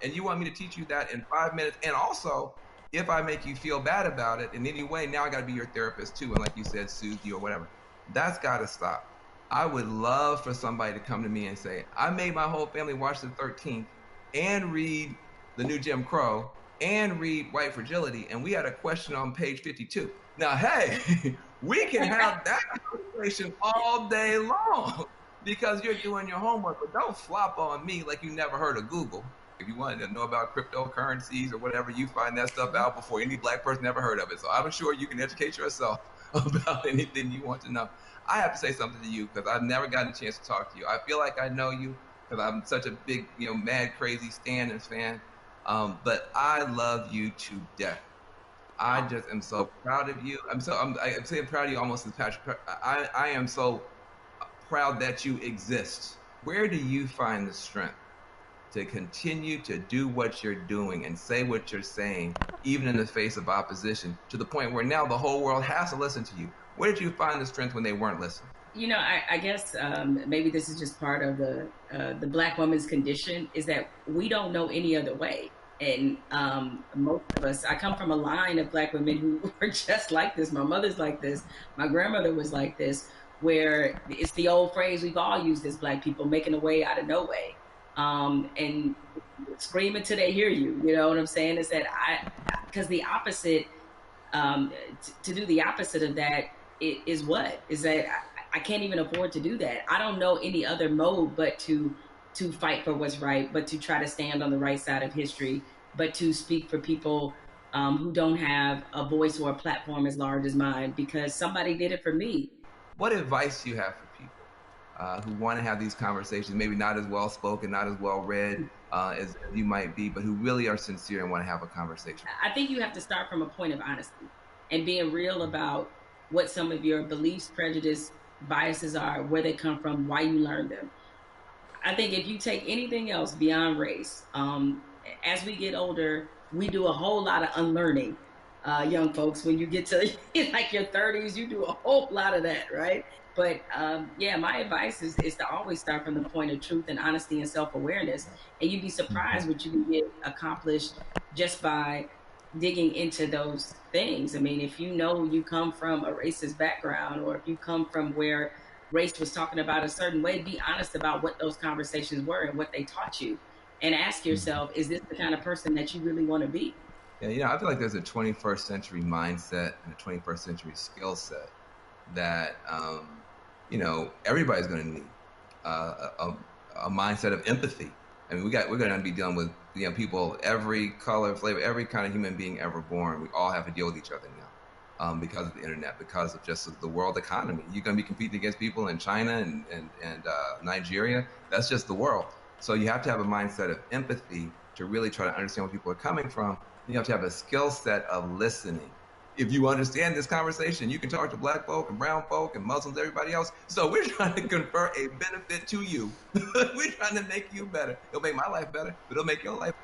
And you want me to teach you that in 5 minutes. And also, if I make you feel bad about it in any way, now I got to be your therapist too. And like you said, soothe you or whatever. That's got to stop. I would love for somebody to come to me and say, I made my whole family watch the 13th and read The New Jim Crow and read White Fragility. And we had a question on page 52. Now, hey, we can have that conversation all day long because you're doing your homework, but don't flop on me like you never heard of Google. If you wanted to know about cryptocurrencies or whatever, you find that stuff out before any Black person ever heard of it. So I'm sure you can educate yourself about anything you want to know. I have to say something to you because I've never gotten a chance to talk to you. I feel like I know you because I'm such a big, mad, crazy Stan and fan. But I love you to death. I just am so proud of you. I'm saying proud of you almost as Patrick. I am so proud that you exist. Where do you find the strength to continue to do what you're doing and say what you're saying, even in the face of opposition, to the point where now the whole world has to listen to you? Where did you find the strength when they weren't listening? I guess maybe this is just part of the Black woman's condition, is that we don't know any other way. And most of us, I come from a line of Black women who were just like this. My mother's like this. My grandmother was like this, where it's the old phrase we've all used as Black people, making a way out of no way. And scream until they hear you. You know what I'm saying? Is that because the opposite, to do the opposite of that is that I can't even afford to do that. I don't know any other mode but to fight for what's right, but to try to stand on the right side of history, but to speak for people who don't have a voice or a platform as large as mine, because somebody did it for me. What advice do you have for people who want to have these conversations, maybe not as well spoken, not as well read as you might be, but who really are sincere and want to have a conversation? I think you have to start from a point of honesty and being real about what some of your beliefs, prejudice, biases are, where they come from, why you learned them. I think if you take anything else beyond race, as we get older, we do a whole lot of unlearning. Young folks, when you get to like your 30s, you do a whole lot of that, right? But my advice is to always start from the point of truth and honesty and self-awareness. And you'd be surprised what you can get accomplished just by digging into those things. I mean, if you know you come from a racist background, or if you come from where race was talking about a certain way, be honest about what those conversations were and what they taught you. And ask yourself, is this the kind of person that you really want to be? Yeah, I feel like there's a 21st century mindset and a 21st century skill set that, everybody's going to need a mindset of empathy. I mean, we're going to be dealing with, people, every color, flavor, every kind of human being ever born. We all have to deal with each other now. Because of the internet, because of just the world economy. You're going to be competing against people in China and Nigeria. That's just the world. So you have to have a mindset of empathy to really try to understand where people are coming from. You have to have a skill set of listening. If you understand this conversation, you can talk to black folk and brown folk and Muslims, everybody else. So we're trying to confer a benefit to you. We're trying to make you better. It'll make my life better, but it'll make your life.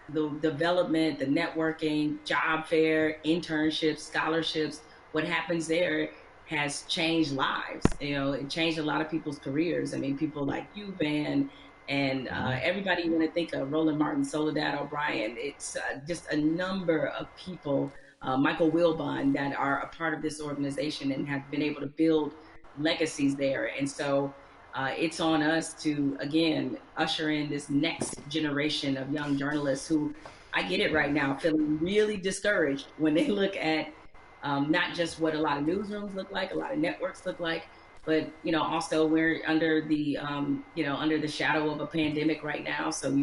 The development, the networking, job fair, internships, scholarships, what happens there has changed lives. It changed a lot of people's careers. I mean, people like you, Van, and everybody you want to think of, Roland Martin, Soledad O'Brien. It's just a number of people, Michael Wilbon, that are a part of this organization and have been able to build legacies there. And so it's on us to, again, usher in this next generation of young journalists who, I get it right now, feeling really discouraged when they look at not just what a lot of newsrooms look like, a lot of networks look like, but also we're under the under the shadow of a pandemic right now. So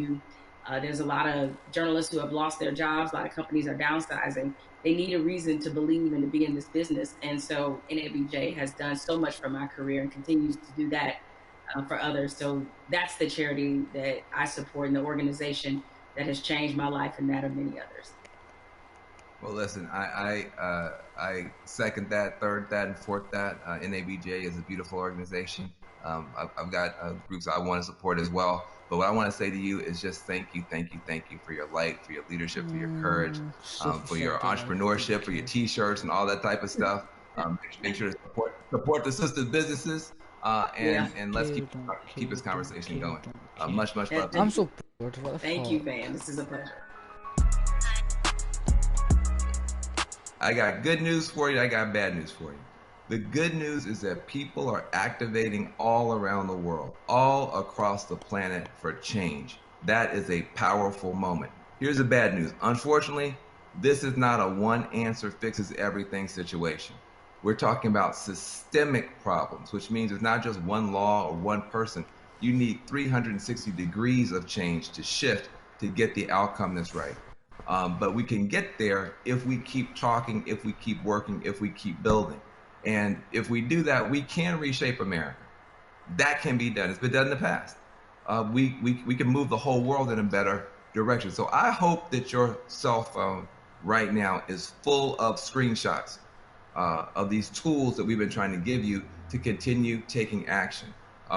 there's a lot of journalists who have lost their jobs. A lot of companies are downsizing. They need a reason to believe and to be in this business. And so NABJ has done so much for my career and continues to do that for others. So that's the charity that I support and the organization that has changed my life and that of many others. Well, listen, I second that, third that, and fourth that. NABJ is a beautiful organization. I've got groups I want to support as well. But what I want to say to you is just thank you for your light, for your leadership, for your courage, for your entrepreneurship, for your T-shirts and all that type of stuff. Make sure to support the sister businesses, and let's keep this conversation going. Much love to you. I'm so bored. What the Thank fuck? you, Van. This is a pleasure. I got good news for you. I got bad news for you. The good news is that people are activating all around the world, all across the planet for change. That is a powerful moment. Here's the bad news. Unfortunately, this is not a one answer fixes everything situation. We're talking about systemic problems, which means it's not just one law or one person. You need 360 degrees of change to shift to get the outcome that's right. But we can get there if we keep talking, if we keep working, if we keep building. And if we do that, we can reshape America. That can be done. It's been done in the past. We can move the whole world in a better direction. So I hope that your cell phone right now is full of screenshots of these tools that we've been trying to give you to continue taking action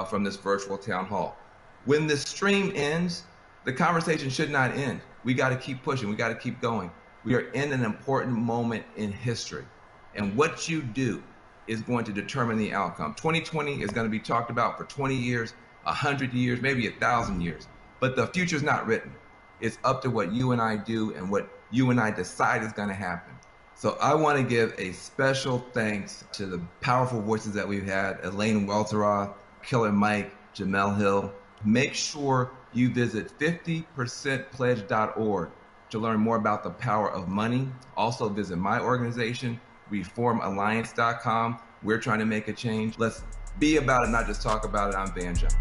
from this virtual town hall. When the stream ends, the conversation should not end. We got to keep pushing. We got to keep going. We are in an important moment in history. And what you do is going to determine the outcome. 2020 is going to be talked about for 20 years, 100 years, maybe 1,000 years. But the future is not written. It's up to what you and I do and what you and I decide is going to happen. So I want to give a special thanks to the powerful voices that we've had, Elaine Welteroth, Killer Mike, Jamel Hill. Make sure you visit 50percentpledge.org to learn more about the power of money. Also visit my organization, reformalliance.com. We're trying to make a change. Let's be about it, not just talk about it. I'm Van Jones.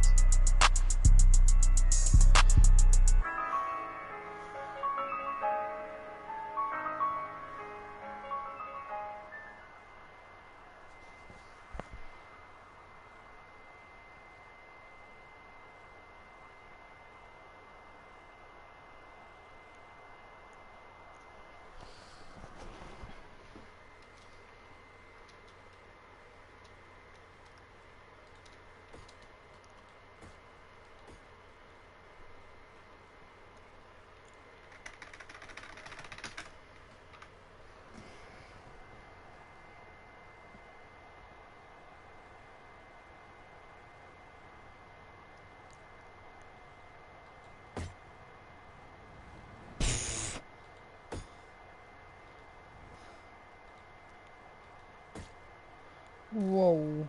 Whoa.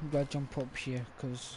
I'm gonna jump up here, cause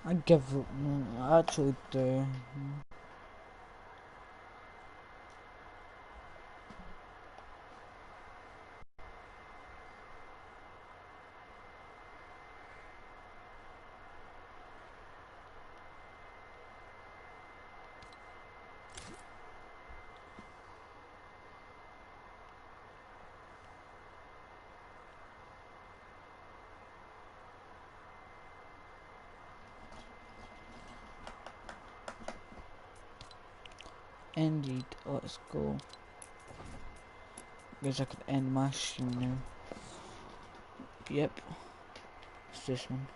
I give up. I actually do. Indeed, let's go. Guess I could end my stream now. Yep. It's this one.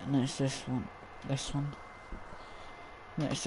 And it's this one. This one. And it's this